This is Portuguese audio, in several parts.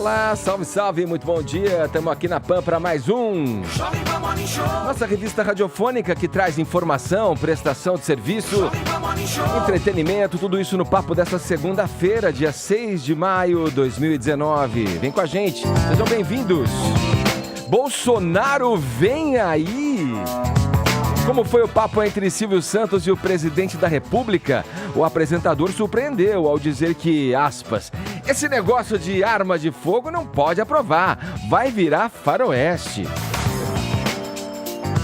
Olá, salve, salve, muito bom dia. Estamos aqui na PAN para mais um nossa revista radiofônica que traz informação, prestação de serviço, entretenimento, tudo isso no papo desta segunda-feira, dia 6 de maio de 2019. Vem com a gente, sejam bem-vindos. Bolsonaro vem aí! Como foi o papo entre Silvio Santos e o presidente da República? O apresentador surpreendeu ao dizer que, aspas, esse negócio de arma de fogo não pode aprovar, vai virar faroeste.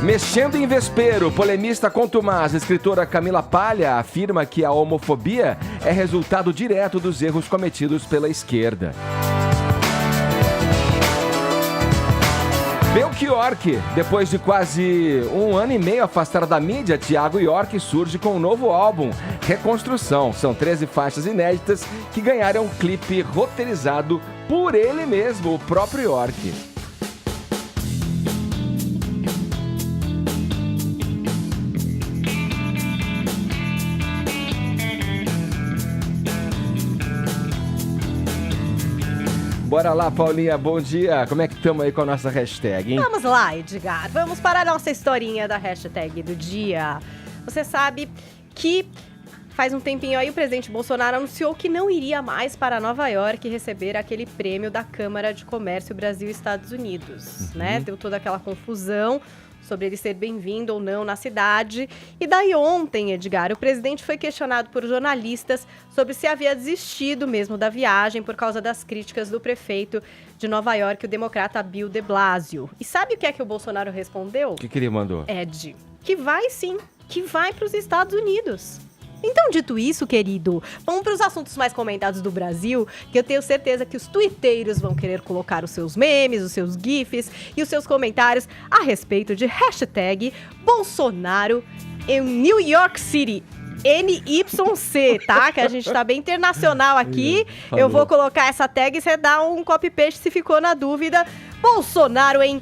Mexendo em vespeiro, polemista contumaz, escritora Camila Palha afirma que a homofobia é resultado direto dos erros cometidos pela esquerda. Belchior, depois de quase um ano e meio afastado da mídia, Thiago York surge com um novo álbum, Reconstrução. São 13 faixas inéditas que ganharam um clipe roteirizado por ele mesmo, o próprio York. Bora lá, Paulinha, bom dia. Como é que estamos aí com a nossa hashtag, hein? Vamos lá, Edgar. Vamos para a nossa historinha da hashtag do dia. Você sabe que faz um tempinho aí o presidente Bolsonaro anunciou que não iria mais para Nova York receber aquele prêmio da Câmara de Comércio Brasil-Estados Unidos, né? Deu toda aquela confusão sobre ele ser bem-vindo ou não na cidade. E daí ontem, Edgar, o presidente foi questionado por jornalistas sobre se havia desistido mesmo da viagem por causa das críticas do prefeito de Nova York, o democrata Bill de Blasio. E sabe o que é que o Bolsonaro respondeu? O que ele mandou? Ed, que vai sim, que vai para os Estados Unidos. Então, dito isso, querido, vamos para os assuntos mais comentados do Brasil, que eu tenho certeza que os tuiteiros vão querer colocar os seus memes, os seus gifs e os seus comentários a respeito de hashtag Bolsonaro em New York City. NYC, tá? Que a gente tá bem internacional aqui. Eu vou colocar essa tag e você dá um copy-paste se ficou na dúvida. Bolsonaro em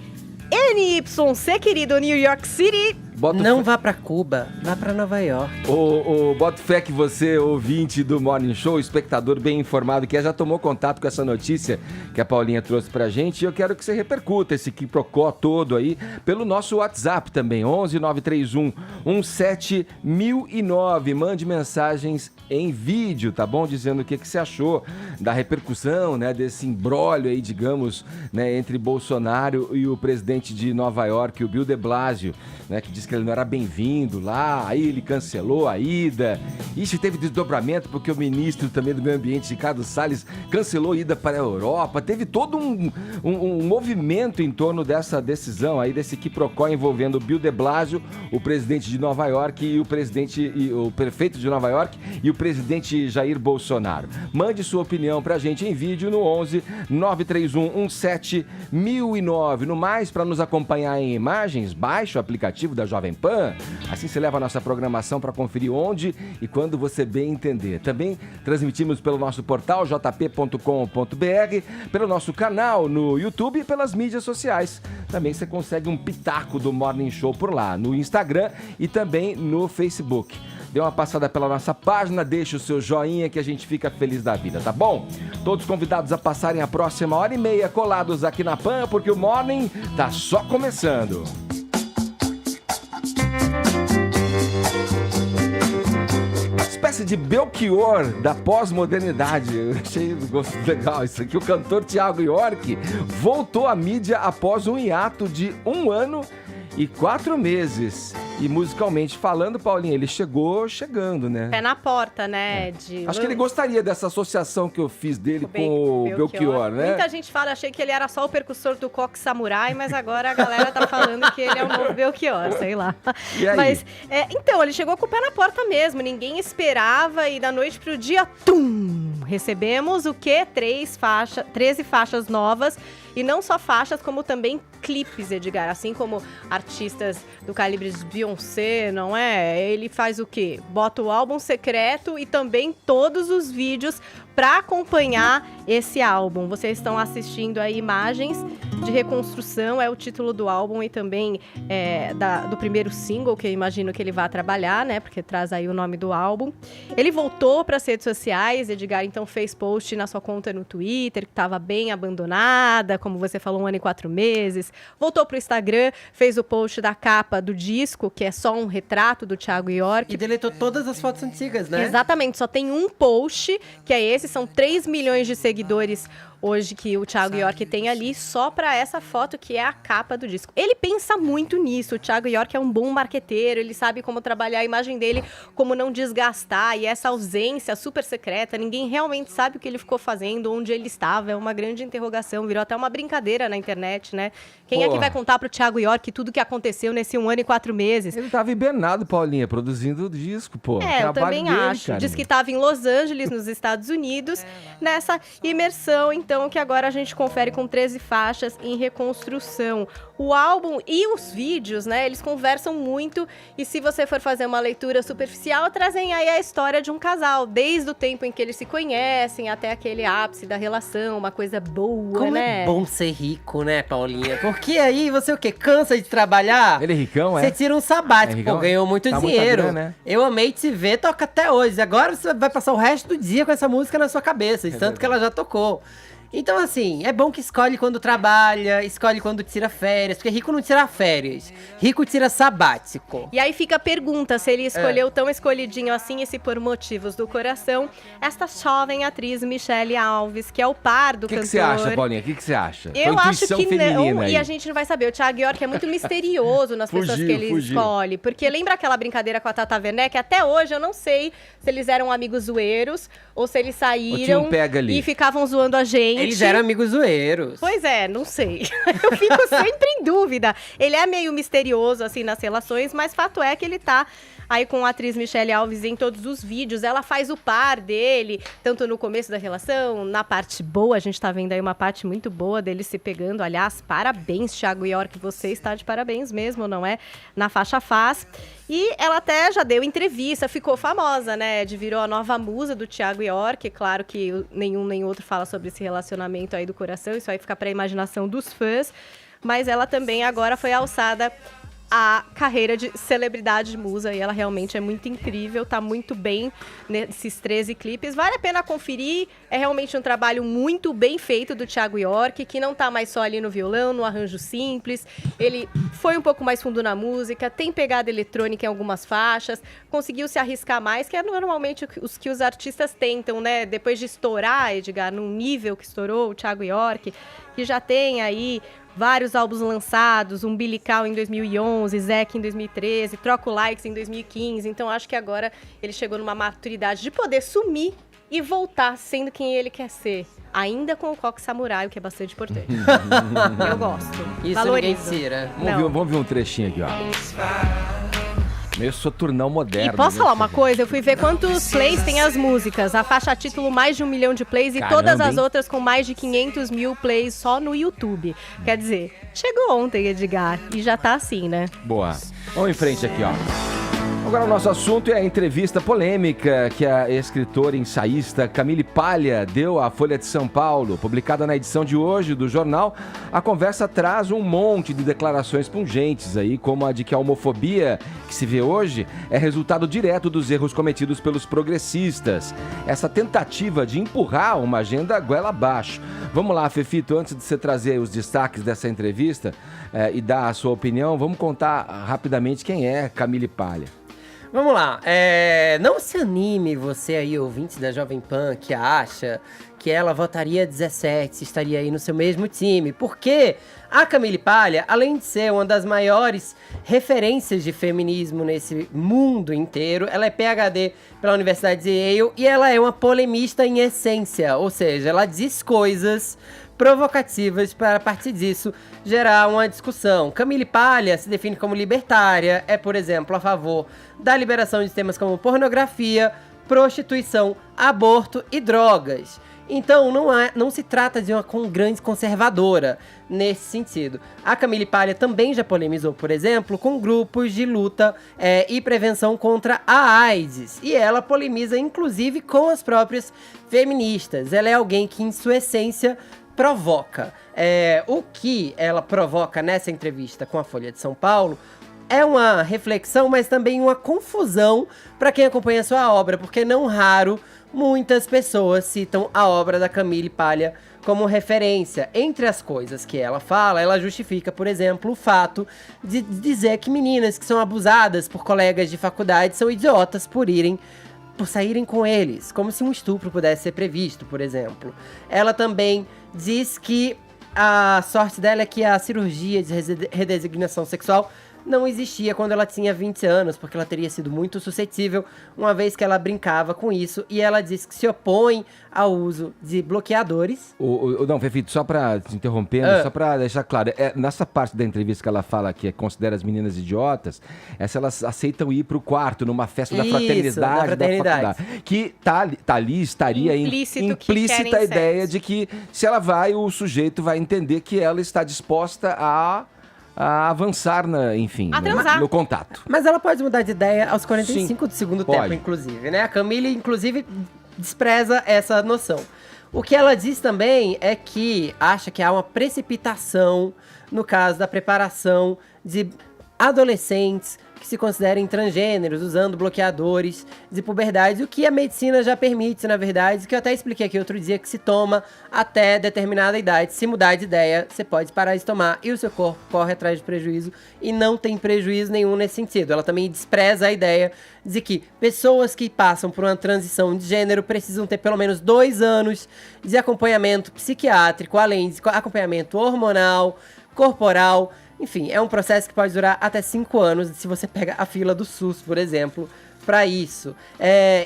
NYC, querido, New York City. Não vá pra Cuba, vá pra Nova York. Boto fé que você, ouvinte do Morning Show, espectador bem informado, que já tomou contato com essa notícia que a Paulinha trouxe pra gente, e eu quero que você repercuta esse quiprocó todo aí pelo nosso WhatsApp também, 11 931 17 1009. Mande mensagens em vídeo, tá bom? Dizendo o que você achou da repercussão, né, desse imbróglio aí, digamos, né, entre Bolsonaro e o presidente de Nova York, o Bill de Blasio, né, que disse que ele não era bem-vindo lá, aí ele cancelou a ida. Isso teve desdobramento porque o ministro também do Meio Ambiente, Ricardo Salles, cancelou a ida para a Europa. Teve todo um movimento em torno dessa decisão aí, desse quiprocó envolvendo o Bill de Blasio, o presidente de Nova York, e o prefeito de Nova York e o presidente Jair Bolsonaro. Mande sua opinião pra gente em vídeo no 11 931 17 1009. No mais, para nos acompanhar em imagens, baixe o aplicativo da Jovem Pan, assim você leva a nossa programação para conferir onde e quando você bem entender. Também transmitimos pelo nosso portal jp.com.br, pelo nosso canal no YouTube e pelas mídias sociais. Também você consegue um pitaco do Morning Show por lá, no Instagram e também no Facebook. Dê uma passada pela nossa página, deixa o seu joinha que a gente fica feliz da vida, tá bom? Todos convidados a passarem a próxima hora e meia colados aqui na PAN, porque o Morning tá só começando. Espécie de Belchior da pós-modernidade. Eu achei legal isso aqui. O cantor Thiago York voltou à mídia após um hiato de 1 ano e 4 meses. E musicalmente falando, Paulinha, ele chegou chegando, né? Pé na porta, né? Acho que ele gostaria dessa associação que eu fiz dele com o Belchior, né? Muita gente fala, achei que ele era só o percussor do coque samurai, mas agora a galera tá falando que ele é o novo Belchior, sei lá. E aí? Mas, então, ele chegou com o pé na porta mesmo, ninguém esperava e da noite pro dia, recebemos o quê? 13 faixas novas. E não só faixas, como também clipes, Edgar. Assim como artistas do calibre de Beyoncé, não é? Ele faz o quê? Bota o álbum secreto e também todos os vídeos para acompanhar esse álbum. Vocês estão assistindo aí imagens de reconstrução, é o título do álbum e também do primeiro single, que eu imagino que ele vai trabalhar, né? Porque traz aí o nome do álbum. Ele voltou para as redes sociais, Edgar então fez post na sua conta no Twitter, que estava bem abandonada, como você falou, 1 ano e 4 meses. Voltou pro Instagram, fez o post da capa do disco, que é só um retrato do Thiago York. E deletou todas as fotos antigas, né? Exatamente, só tem um post, que é esse, são 3 milhões de seguidores hoje que o Thiago York tem ali, só para essa foto que é a capa do disco. Ele pensa muito nisso, o Thiago York é um bom marqueteiro, ele sabe como trabalhar a imagem dele, como não desgastar, e essa ausência super secreta, ninguém realmente sabe o que ele ficou fazendo, onde ele estava, é uma grande interrogação, virou até uma brincadeira na internet, né? Quem é que vai contar pro Thiago York tudo que aconteceu nesse 1 ano e 4 meses? Ele tava hibernado, Paulinha, produzindo o disco, pô. Eu também acho. Cara. Diz que estava em Los Angeles, nos Estados Unidos, nessa imersão, então, que agora a gente confere com 13 faixas em reconstrução. O álbum e os vídeos, né, eles conversam muito, e se você for fazer uma leitura superficial, trazem aí a história de um casal, desde o tempo em que eles se conhecem até aquele ápice da relação, uma coisa boa, Como né? é bom ser rico, né, Paulinha? Porque aí você o quê? Cansa de trabalhar? Ele é ricão, Você tira um sabático, ricão? ganhou muito Tá dinheiro. muita grana, né? Eu amei te ver, toca até hoje. Agora você vai passar o resto do dia com essa música na sua cabeça, de tanto que ela já tocou. Então, assim, é bom que escolhe quando trabalha, escolhe quando tira férias, porque rico não tira férias, rico tira sabático. E aí fica a pergunta, se ele escolheu tão escolhidinho assim, e se por motivos do coração, esta jovem atriz Michelle Alves, que é o par do O que cantor. você acha, Paulinha? O que você acha? Eu acho que não, aí. e a gente não vai saber. O Thiago York é muito misterioso nas pessoas que ele escolhe. Porque lembra aquela brincadeira com a Tata Werneck? Até hoje eu não sei se eles eram amigos zoeiros ou se eles saíram pega ali. e ficavam zoando a gente. Eles eram amigos zoeiros. Pois é, não sei. Eu fico sempre em dúvida. Ele é meio misterioso, assim, nas relações, mas fato é que ele tá aí com a atriz Michelle Alves em todos os vídeos. Ela faz o par dele, tanto no começo da relação, na parte boa. A gente tá vendo aí uma parte muito boa deles se pegando. Aliás, parabéns, Thiago York. Você está de parabéns mesmo, não é? Na faixa Faz. E ela até já deu entrevista, ficou famosa, né? Virou a nova musa do Thiago York. Claro que nenhum nem outro fala sobre esse relacionamento aí do coração. Isso aí fica pra imaginação dos fãs. Mas ela também agora foi alçada a carreira de celebridade musa, e ela realmente é muito incrível, tá muito bem nesses 13 clipes. Vale a pena conferir, é realmente um trabalho muito bem feito do Thiago York, que não tá mais só ali no violão, no arranjo simples, ele foi um pouco mais fundo na música, tem pegada eletrônica em algumas faixas, conseguiu se arriscar mais, que é normalmente os que os artistas tentam, né? Depois de estourar, Edgar, num nível que estourou o Thiago York, que já tem aí vários álbuns lançados, Umbilical em 2011, Zec em 2013, Troco Likes em 2015. Então, acho que agora ele chegou numa maturidade de poder sumir e voltar sendo quem ele quer ser. Ainda com o coque samurai, o que é bastante importante. Eu gosto. Isso Valorizo. ninguém tira. Vamos ver um trechinho aqui, ó. Meio soturnão moderno. E posso falar uma coisa? Eu fui ver quantos plays tem as músicas. A faixa título, mais de 1 milhão de plays. Caramba, e todas as hein? outras com mais de 500 mil plays só no YouTube. Quer dizer, chegou ontem, Edgar. E já tá assim, né? Boa. Vamos em frente aqui, ó. Agora o nosso assunto é a entrevista polêmica que a escritora e ensaísta Camille Paglia deu à Folha de São Paulo. Publicada na edição de hoje do jornal, a conversa traz um monte de declarações pungentes aí, como a de que a homofobia que se vê hoje é resultado direto dos erros cometidos pelos progressistas. Essa tentativa de empurrar uma agenda goela abaixo. Vamos lá, Fefito, antes de você trazer os destaques dessa entrevista e dar a sua opinião, vamos contar rapidamente quem é Camille Paglia. Vamos lá, não se anime você aí, ouvinte da Jovem Pan, que acha que ela votaria 17, estaria aí no seu mesmo time, porque a Camille Paglia, além de ser uma das maiores referências de feminismo nesse mundo inteiro, ela é PhD pela Universidade de Yale e ela é uma polemista em essência, ou seja, ela diz coisas provocativas para, a partir disso, gerar uma discussão. Camille Paglia se define como libertária, é, por exemplo, a favor da liberação de temas como pornografia, prostituição, aborto e drogas. Então, não se trata de uma grande conservadora nesse sentido. A Camille Paglia também já polemizou, por exemplo, com grupos de luta e prevenção contra a AIDS. E ela polemiza, inclusive, com as próprias feministas. Ela é alguém que, em sua essência, provoca. O que ela provoca nessa entrevista com a Folha de São Paulo é uma reflexão, mas também uma confusão para quem acompanha a sua obra, porque não raro muitas pessoas citam a obra da Camille Paglia como referência. Entre as coisas que ela fala, ela justifica, por exemplo, o fato de dizer que meninas que são abusadas por colegas de faculdade são idiotas por saírem com eles, como se um estupro pudesse ser previsto, por exemplo. Ela também diz que a sorte dela é que a cirurgia de redesignação sexual não existia quando ela tinha 20 anos, porque ela teria sido muito suscetível, uma vez que ela brincava com isso, e ela diz que se opõe ao uso de bloqueadores. Não, Fefito, só pra te interrompendo, só pra deixar claro, nessa parte da entrevista que ela fala que considera as meninas idiotas, elas aceitam ir pro quarto, numa festa da fraternidade, da faculdade, que estaria implícita a ideia de que se ela vai, o sujeito vai entender que ela está disposta a avançar, no contato. Mas ela pode mudar de ideia aos 45 do segundo pode. tempo, inclusive, né? A Camille, inclusive, despreza essa noção. O que ela diz também é que acha que há uma precipitação no caso da preparação de adolescentes que se considerem transgêneros, usando bloqueadores de puberdade, o que a medicina já permite, na verdade, que eu até expliquei aqui outro dia, que se toma até determinada idade. Se mudar de ideia, você pode parar de tomar e o seu corpo corre atrás de prejuízo, e não tem prejuízo nenhum nesse sentido. Ela também despreza a ideia de que pessoas que passam por uma transição de gênero precisam ter pelo menos 2 anos de acompanhamento psiquiátrico, além de acompanhamento hormonal, corporal. Enfim, é um processo que pode durar até 5 anos, se você pega a fila do SUS, por exemplo, para isso.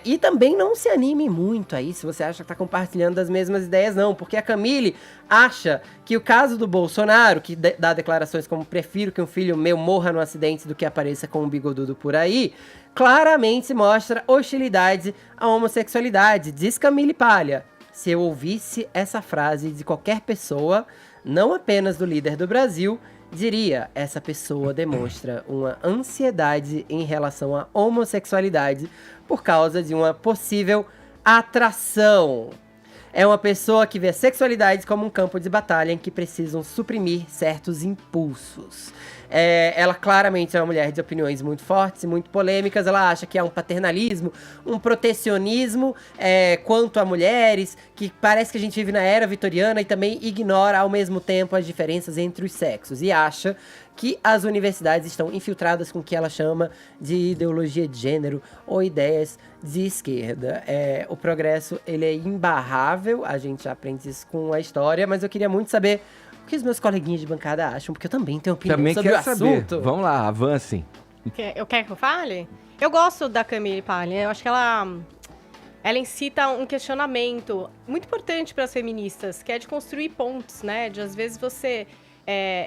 E também não se anime muito aí, se você acha que tá compartilhando das mesmas ideias, não. Porque a Camille acha que o caso do Bolsonaro, que dá declarações como prefiro que um filho meu morra no acidente do que apareça com um bigodudo por aí, claramente mostra hostilidade à homossexualidade. Diz Camille Paglia: se eu ouvisse essa frase de qualquer pessoa, não apenas do líder do Brasil, diria, essa pessoa demonstra uma ansiedade em relação à homossexualidade por causa de uma possível atração. É uma pessoa que vê a sexualidade como um campo de batalha em que precisam suprimir certos impulsos. Ela claramente é uma mulher de opiniões muito fortes e muito polêmicas. Ela acha que há um paternalismo, um protecionismo quanto a mulheres, que parece que a gente vive na era vitoriana, e também ignora ao mesmo tempo as diferenças entre os sexos. E acha que as universidades estão infiltradas com o que ela chama de ideologia de gênero ou ideias de esquerda. O progresso, ele é imbarrável, a gente já aprende isso com a história, mas eu queria muito saber o que os meus coleguinhas de bancada acham, porque eu também tenho opinião sobre o assunto. Saber. Vamos lá, avancem. Eu quero que eu fale? Eu gosto da Camille Paglia, eu acho que ela incita um questionamento muito importante para as feministas, que é de construir pontes, né? De às vezes você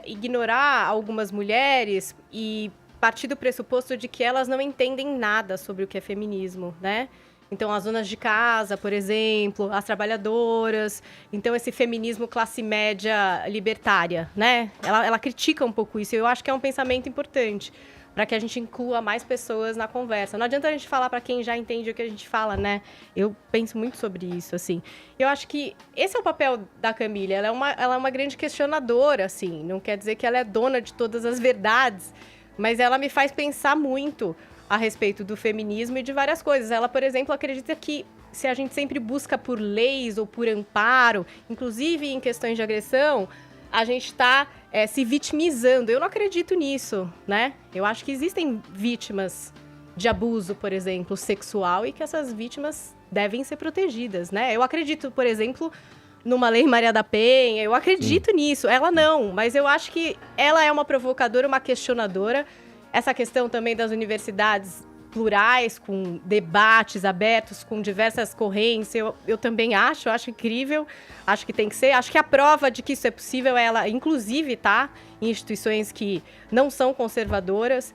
ignorar algumas mulheres e partir do pressuposto de que elas não entendem nada sobre o que é feminismo, né? Então, as donas de casa, por exemplo, as trabalhadoras. Então, esse feminismo classe média libertária, né? Ela critica um pouco isso. E eu acho que é um pensamento importante para que a gente inclua mais pessoas na conversa. Não adianta a gente falar para quem já entende o que a gente fala, né? Eu penso muito sobre isso, assim. Eu acho que esse é o papel da Camille. Ela é uma grande questionadora, assim. Não quer dizer que ela é dona de todas as verdades, mas ela me faz pensar muito a respeito do feminismo e de várias coisas. Ela, por exemplo, acredita que se a gente sempre busca por leis ou por amparo, inclusive em questões de agressão, a gente está se vitimizando. Eu não acredito nisso, né? Eu acho que existem vítimas de abuso, por exemplo, sexual, e que essas vítimas devem ser protegidas, né? Eu acredito, por exemplo, numa lei Maria da Penha, eu acredito nisso. Ela não, mas eu acho que ela é uma provocadora, uma questionadora. Essa questão também das universidades plurais, com debates abertos, com diversas correntes, eu também acho incrível, acho que tem que ser. Acho que a prova de que isso é possível é ela, inclusive, tá em instituições que não são conservadoras.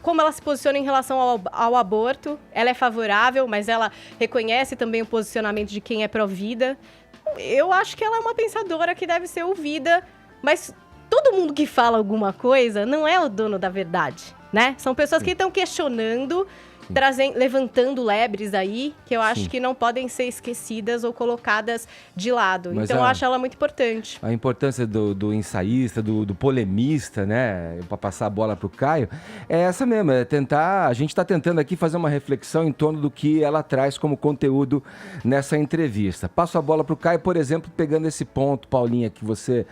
Como ela se posiciona em relação ao aborto, ela é favorável, mas ela reconhece também o posicionamento de quem é pró-vida. eu acho que ela é uma pensadora que deve ser ouvida, mas todo mundo que fala alguma coisa não é o dono da verdade, né? São pessoas que estão questionando, levantando lebres aí, que eu acho que não podem ser esquecidas ou colocadas de lado. Mas então eu acho ela muito importante. A importância do ensaísta, do polemista, né, para passar a bola pro Caio, é essa mesmo, a gente está tentando aqui fazer uma reflexão em torno do que ela traz como conteúdo nessa entrevista. Passo a bola pro Caio, por exemplo, pegando esse ponto, Paulinha, que você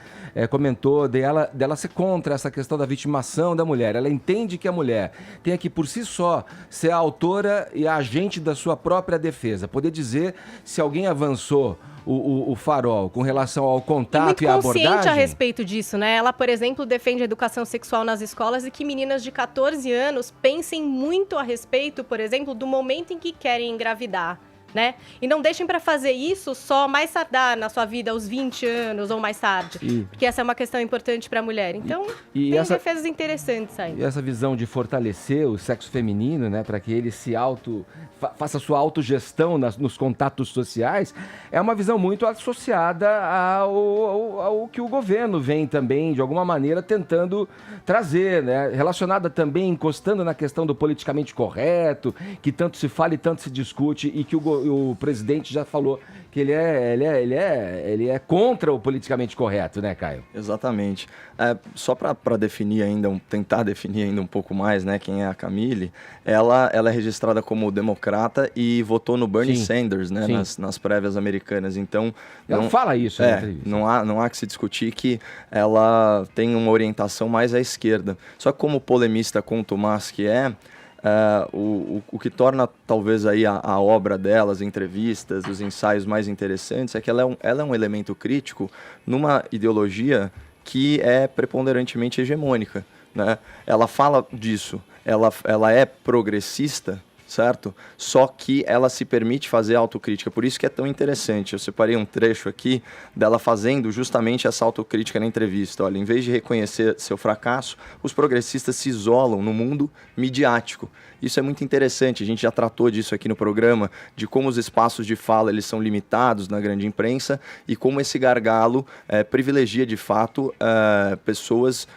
comentou, dela ser contra essa questão da vitimação da mulher. Ela entende que a mulher tem que, por si só, ser a autora e a agente da sua própria defesa. Poder dizer se alguém avançou o farol com relação ao contato e à abordagem. Muito consciente a respeito disso, né? Ela, por exemplo, defende a educação sexual nas escolas e que meninas de 14 anos pensem muito a respeito, por exemplo, do momento em que querem engravidar. Né? E não deixem para fazer isso só mais tardar na sua vida, aos 20 anos ou mais tarde. Porque essa é uma questão importante para a mulher. Então, tem defesas interessantes aí. E essa visão de fortalecer o sexo feminino, né, para que ele faça sua autogestão nos contatos sociais, é uma visão muito associada ao que o governo vem também, de alguma maneira, tentando trazer, né? Relacionada também, encostando na questão do politicamente correto, que tanto se fala e tanto se discute, e que o presidente já falou que ele é contra o politicamente correto, né, Caio? Exatamente. Só para definir ainda, tentar definir ainda um pouco mais, né, quem é a Camille, ela é registrada como democrata e votou no Bernie Sanders, né, nas prévias americanas. Então, ela fala isso na entrevista. Não há que se discutir que ela tem uma orientação mais à esquerda. Só que como polemista contumaz que o que torna talvez aí a obra dela, as entrevistas, os ensaios mais interessantes é que ela é um elemento crítico numa ideologia que é preponderantemente hegemônica, né? Ela fala disso, ela é progressista, certo? Só que ela se permite fazer autocrítica, por isso que é tão interessante. Eu separei um trecho aqui dela fazendo justamente essa autocrítica na entrevista. Olha, em vez de reconhecer seu fracasso, os progressistas se isolam no mundo midiático. Isso é muito interessante, a gente já tratou disso aqui no programa, de como os espaços de fala eles são limitados na grande imprensa e como esse gargalo privilegia de fato pessoas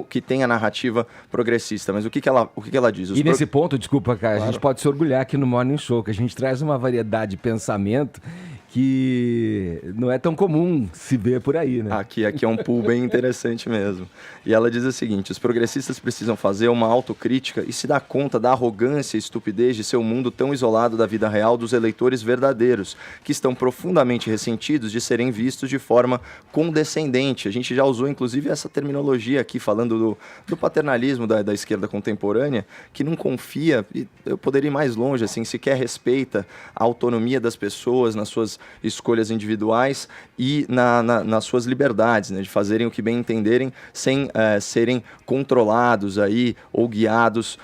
que tem a narrativa progressista. Mas o que ela diz? Nesse ponto, desculpa, cara, claro, a gente pode se orgulhar aqui no Morning Show, que a gente traz uma variedade de pensamento que não é tão comum se ver por aí, né? Aqui é um pool bem interessante mesmo. E ela diz o seguinte: os progressistas precisam fazer uma autocrítica e se dar conta da arrogância e estupidez de seu mundo tão isolado da vida real dos eleitores verdadeiros, que estão profundamente ressentidos de serem vistos de forma condescendente. A gente já usou, inclusive, essa terminologia aqui, falando do paternalismo da esquerda contemporânea, que não confia, e eu poderia ir mais longe, assim, sequer respeita a autonomia das pessoas nas suas escolhas individuais e nas suas liberdades, né, de fazerem o que bem entenderem sem serem controlados aí, ou guiados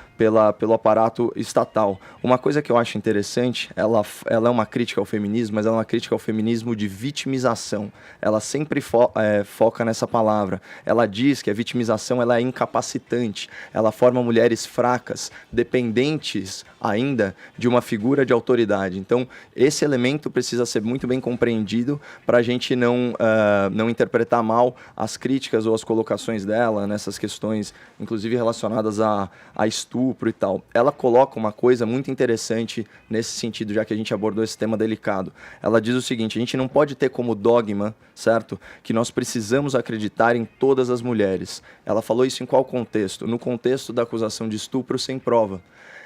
pelo aparato estatal. Uma coisa que eu acho interessante, ela é uma crítica ao feminismo, mas ela é uma crítica ao feminismo de vitimização. Ela sempre foca nessa palavra. Ela diz que a vitimização ela é incapacitante, ela forma mulheres fracas, dependentes ainda de uma figura de autoridade. Então, esse elemento precisa ser muito bem compreendido para a gente não interpretar mal as críticas ou as colocações dela nessas questões, inclusive relacionadas a estupro e tal. Ela coloca uma coisa muito interessante nesse sentido, já que a gente abordou esse tema delicado. Ela diz o seguinte: a gente não pode ter como dogma, certo, que nós precisamos acreditar em todas as mulheres. Ela falou isso em qual contexto? No contexto da acusação de estupro sem prova.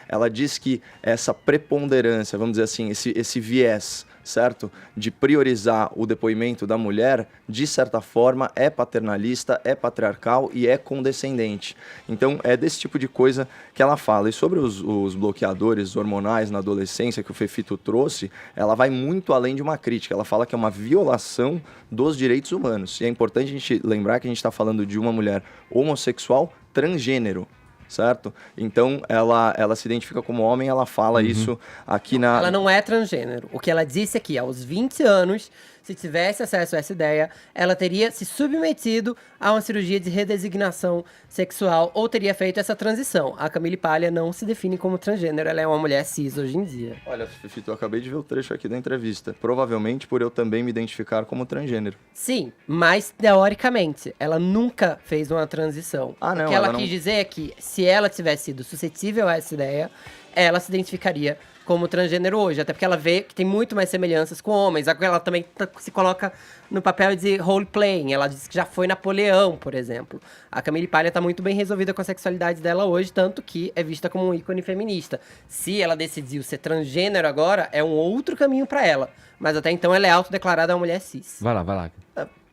Ela diz que essa preponderância, vamos dizer assim, esse viés, certo, de priorizar o depoimento da mulher, de certa forma, é paternalista, é patriarcal e é condescendente. Então, é desse tipo de coisa que ela fala. E sobre os bloqueadores hormonais na adolescência que o Fefito trouxe, ela vai muito além de uma crítica. Ela fala que é uma violação dos direitos humanos. E é importante a gente lembrar que a gente está falando de uma mulher homossexual transgênero. Certo? Então, ela se identifica como homem, ela fala isso aqui na... Ela não é transgênero. O que ela disse é que aos 20 anos se tivesse acesso a essa ideia, ela teria se submetido a uma cirurgia de redesignação sexual ou teria feito essa transição. A Camille Paglia não se define como transgênero, ela é uma mulher cis hoje em dia. Olha, Fefito, eu acabei de ver o trecho aqui da entrevista. Provavelmente por eu também me identificar como transgênero. Sim, mas teoricamente, ela nunca fez uma transição. Ah, não, O que ela ela não- quis dizer é que, se ela tivesse sido suscetível a essa ideia, ela se identificaria como transgênero hoje. Até porque ela vê que tem muito mais semelhanças com homens. Ela também se coloca no papel de role-playing. Ela disse que já foi Napoleão, por exemplo. A Camille Paglia tá muito bem resolvida com a sexualidade dela hoje, tanto que é vista como um ícone feminista. Se ela decidiu ser transgênero agora, é um outro caminho pra ela. Mas até então ela é autodeclarada uma mulher cis. Vai lá.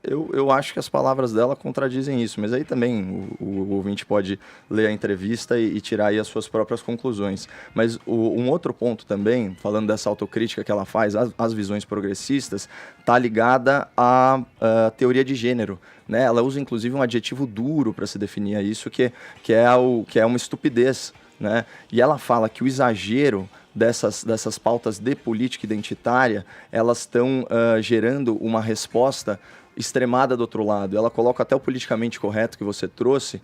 Eu acho que as palavras dela contradizem isso, mas aí também o ouvinte pode ler a entrevista e tirar aí as suas próprias conclusões. Mas um outro ponto também, falando dessa autocrítica que ela faz às visões progressistas, está ligada à teoria de gênero. Né? Ela usa inclusive um adjetivo duro para se definir isso, que é uma estupidez. Né? E ela fala que o exagero dessas pautas de política identitária, elas estão gerando uma resposta extremada do outro lado. Ela coloca até o politicamente correto que você trouxe,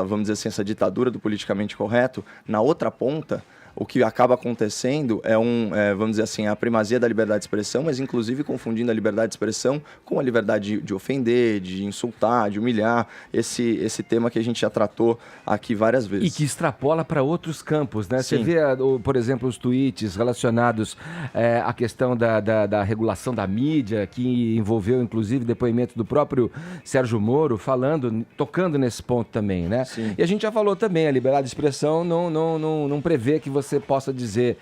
vamos dizer assim, essa ditadura do politicamente correto, na outra ponta. O que acaba acontecendo vamos dizer assim, a primazia da liberdade de expressão, mas inclusive confundindo a liberdade de expressão com a liberdade de ofender, de insultar, de humilhar, esse tema que a gente já tratou aqui várias vezes. E que extrapola para outros campos, né? Você Sim. vê, por exemplo, os tweets relacionados à questão da regulação da mídia, que envolveu, inclusive, depoimento do próprio Sérgio Moro, tocando nesse ponto também, né? Sim. E a gente já falou também, a liberdade de expressão não prevê que você possa dizer...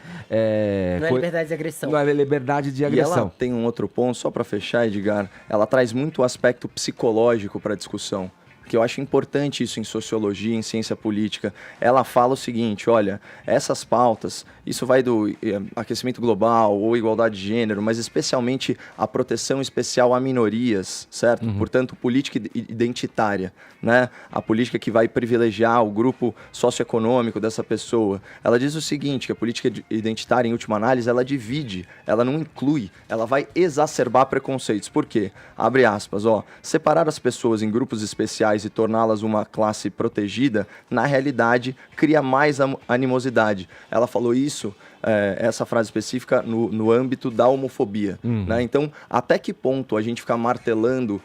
Não é liberdade de agressão. Não é liberdade de E agressão. ela tem um outro ponto, só para fechar, Edgar, ela traz muito o aspecto psicológico para a discussão, que eu acho importante isso em sociologia, em ciência política. Ela fala o seguinte, olha, essas pautas, isso vai do aquecimento global ou igualdade de gênero, mas especialmente a proteção especial a minorias, certo? Portanto, política identitária, né? A política que vai privilegiar o grupo socioeconômico dessa pessoa. Ela diz o seguinte, que a política identitária, em última análise, ela divide, ela não inclui, ela vai exacerbar preconceitos. Por quê? Abre aspas, separar as pessoas em grupos especiais e torná-las uma classe protegida, na realidade, cria mais animosidade. Ela falou isso, essa frase específica, no âmbito da homofobia. Né? Então, até que ponto a gente ficar martelando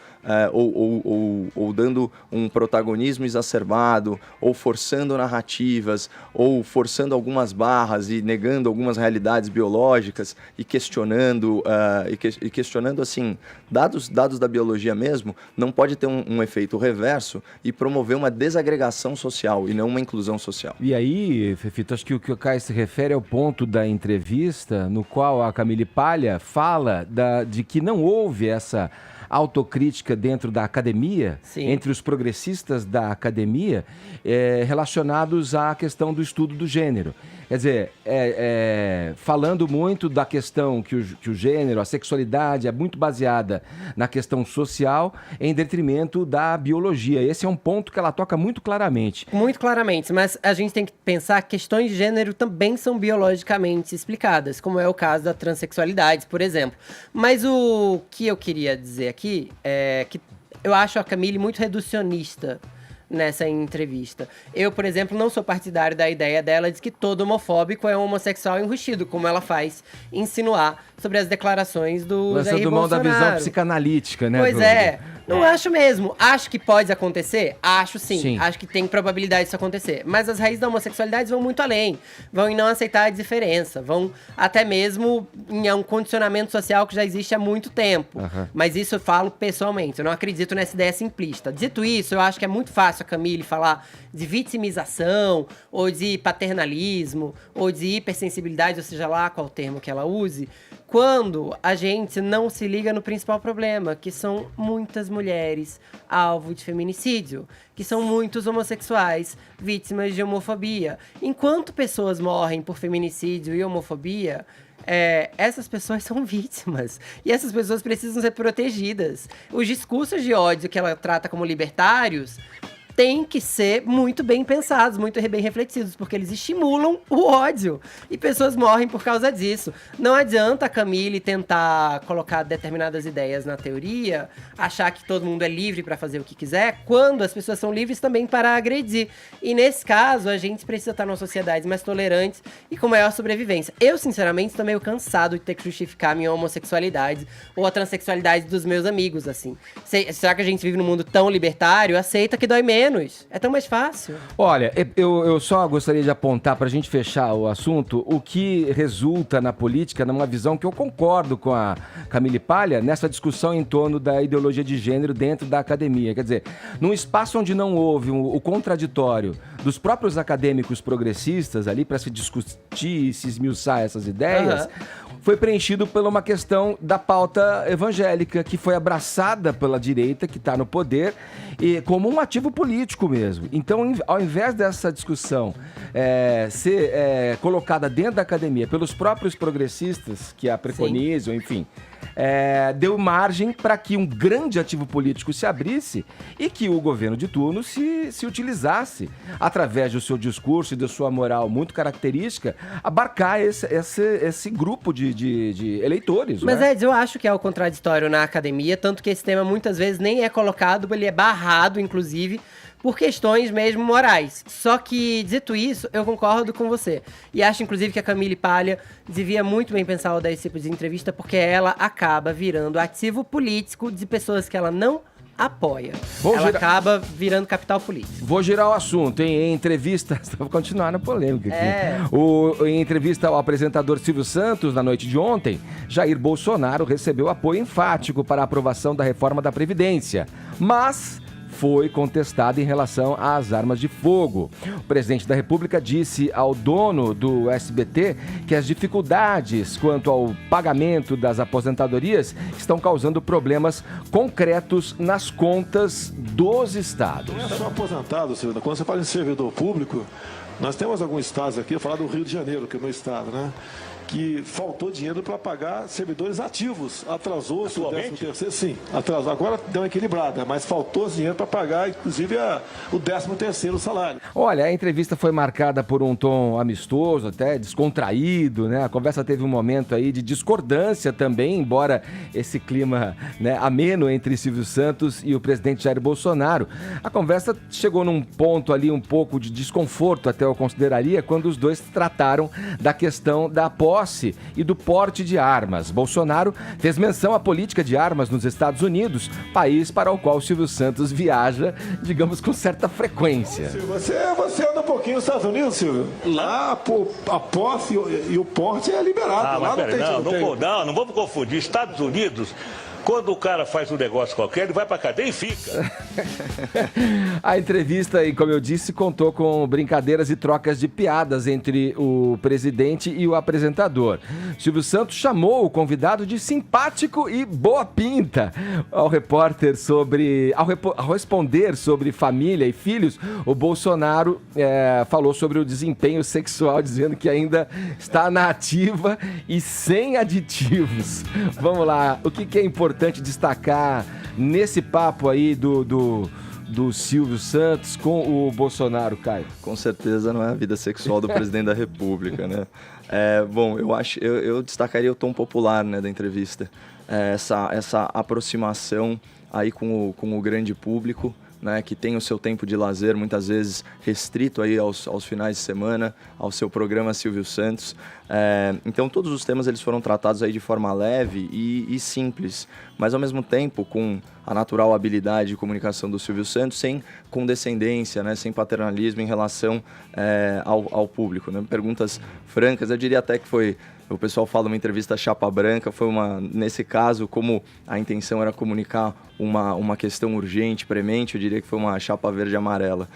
ou dando um protagonismo exacerbado, ou forçando narrativas, ou forçando algumas barras e negando algumas realidades biológicas e questionando, assim, dados da biologia mesmo, não pode ter um efeito reverso e promover uma desagregação social e não uma inclusão social. E aí, Fefito, acho que o que o Caio se refere ao ponto da entrevista no qual a Camille Paglia fala de que não houve essa autocrítica dentro da academia, Sim. entre os progressistas da academia, relacionados à questão do estudo do gênero. Quer dizer, falando muito da questão que o gênero, a sexualidade é muito baseada na questão social em detrimento da biologia. Esse é um ponto que ela toca muito claramente. Muito claramente, mas a gente tem que pensar que questões de gênero também são biologicamente explicadas, como é o caso da transexualidade, por exemplo. Mas o que eu queria dizer aqui é que eu acho a Camille muito reducionista nessa entrevista. Eu, por exemplo, não sou partidário da ideia dela de que todo homofóbico é um homossexual enrustido, como ela faz insinuar sobre as declarações do Jair Lançando mão da Bolsonaro. visão psicanalítica, né? Pois não acho mesmo. Acho que pode acontecer? Acho sim. Sim. Acho que tem probabilidade disso acontecer. Mas as raízes da homossexualidade vão muito além. Vão em não aceitar a diferença. Vão até mesmo em um condicionamento social que já existe há muito tempo. Mas isso eu falo pessoalmente. Eu não acredito nessa ideia simplista. Dito isso, eu acho que é muito fácil a Camille falar de vitimização, ou de paternalismo, ou de hipersensibilidade, ou seja lá qual termo que ela use, quando a gente não se liga no principal problema, que são muitas mulheres alvo de feminicídio, que são muitos homossexuais vítimas de homofobia. Enquanto pessoas morrem por feminicídio e homofobia, essas pessoas são vítimas. E essas pessoas precisam ser protegidas. Os discursos de ódio que ela trata como libertários têm que ser muito bem pensados, muito bem refletidos, porque eles estimulam o ódio. E pessoas morrem por causa disso. Não adianta a Camille tentar colocar determinadas ideias na teoria, achar que todo mundo é livre para fazer o que quiser, quando as pessoas são livres também para agredir. E nesse caso, a gente precisa estar numa sociedade mais tolerante e com maior sobrevivência. Eu, sinceramente, estou meio cansado de ter que justificar a minha homossexualidade ou a transexualidade dos meus amigos, assim. Será que a gente vive num mundo tão libertário? Aceita que dói menos. É tão mais fácil. Olha, eu só gostaria de apontar, pra gente fechar o assunto, o que resulta na política, numa visão que eu concordo com a Camille Paglia, nessa discussão em torno da ideologia de gênero dentro da academia. Quer dizer, num espaço onde não houve o contraditório dos próprios acadêmicos progressistas ali para se discutir e se esmiuçar essas ideias, foi preenchido por uma questão da pauta evangélica, que foi abraçada pela direita, que está no poder, e como um ativo político mesmo. Então, ao invés dessa discussão ser colocada dentro da academia pelos próprios progressistas, que a preconizam, enfim, deu margem para que um grande ativo político se abrisse e que o governo de turno se utilizasse, através do seu discurso e da sua moral muito característica, abarcar esse grupo de eleitores. Mas, né? Ed, eu acho que é o contraditório na academia, tanto que esse tema muitas vezes nem é colocado, ele é barrado, inclusive, por questões mesmo morais. Só que, dito isso, eu concordo com você. E acho, inclusive, que a Camille Paglia devia muito bem pensar ao dar esse tipo de entrevista, porque ela acaba virando ativo político de pessoas que ela não apoia. Ela acaba virando capital político. Vou girar o assunto, hein? Em entrevista... Vou continuar na polêmica aqui. Em entrevista ao apresentador Silvio Santos, na noite de ontem, Jair Bolsonaro recebeu apoio enfático para a aprovação da reforma da Previdência. Mas foi contestado em relação às armas de fogo. O presidente da República disse ao dono do SBT que as dificuldades quanto ao pagamento das aposentadorias estão causando problemas concretos nas contas dos estados. Não é só aposentado, Silvio. Quando você fala em servidor público, nós temos alguns estados aqui, eu vou falar do Rio de Janeiro, que é o meu estado, né? Que faltou dinheiro para pagar servidores ativos. Atrasou o 13º, sim, atrasou. Agora deu uma equilibrada, mas faltou dinheiro para pagar, inclusive, o 13º salário. Olha, a entrevista foi marcada por um tom amistoso, até descontraído, né? A conversa teve um momento aí de discordância também, embora esse clima, né, ameno entre Silvio Santos e o presidente Jair Bolsonaro. A conversa chegou num ponto ali um pouco de desconforto, até eu consideraria, quando os dois trataram da questão da posse e do porte de armas. Bolsonaro fez menção à política de armas nos Estados Unidos, país para o qual Silvio Santos viaja, digamos, com certa frequência. Você anda um pouquinho nos Estados Unidos, Silvio? Lá a posse e o porte é liberado. Lá não vamos confundir. Estados Unidos, quando o cara faz um negócio qualquer, ele vai pra cadeia e fica. A entrevista, e como eu disse, contou com brincadeiras e trocas de piadas entre o presidente e o apresentador. Silvio Santos chamou o convidado de simpático e boa pinta. Ao responder sobre família e filhos, o Bolsonaro falou sobre o desempenho sexual, dizendo que ainda está na ativa e sem aditivos. Vamos lá, o que é importante destacar nesse papo aí do Silvio Santos com o Bolsonaro, Caio? Com certeza não é a vida sexual do presidente da República, né? Bom, eu destacaria o tom popular, né, da entrevista. Essa aproximação aí com o grande público, né, que tem o seu tempo de lazer, muitas vezes restrito aí aos finais de semana, ao seu programa Silvio Santos. Então todos os temas eles foram tratados aí de forma leve e simples, mas ao mesmo tempo com a natural habilidade de comunicação do Silvio Santos, sem condescendência, né, sem paternalismo em relação ao público, né? Perguntas francas, eu diria até que foi... O pessoal fala uma entrevista chapa branca, nesse caso, como a intenção era comunicar uma questão urgente, premente, eu diria que foi uma chapa verde e amarela.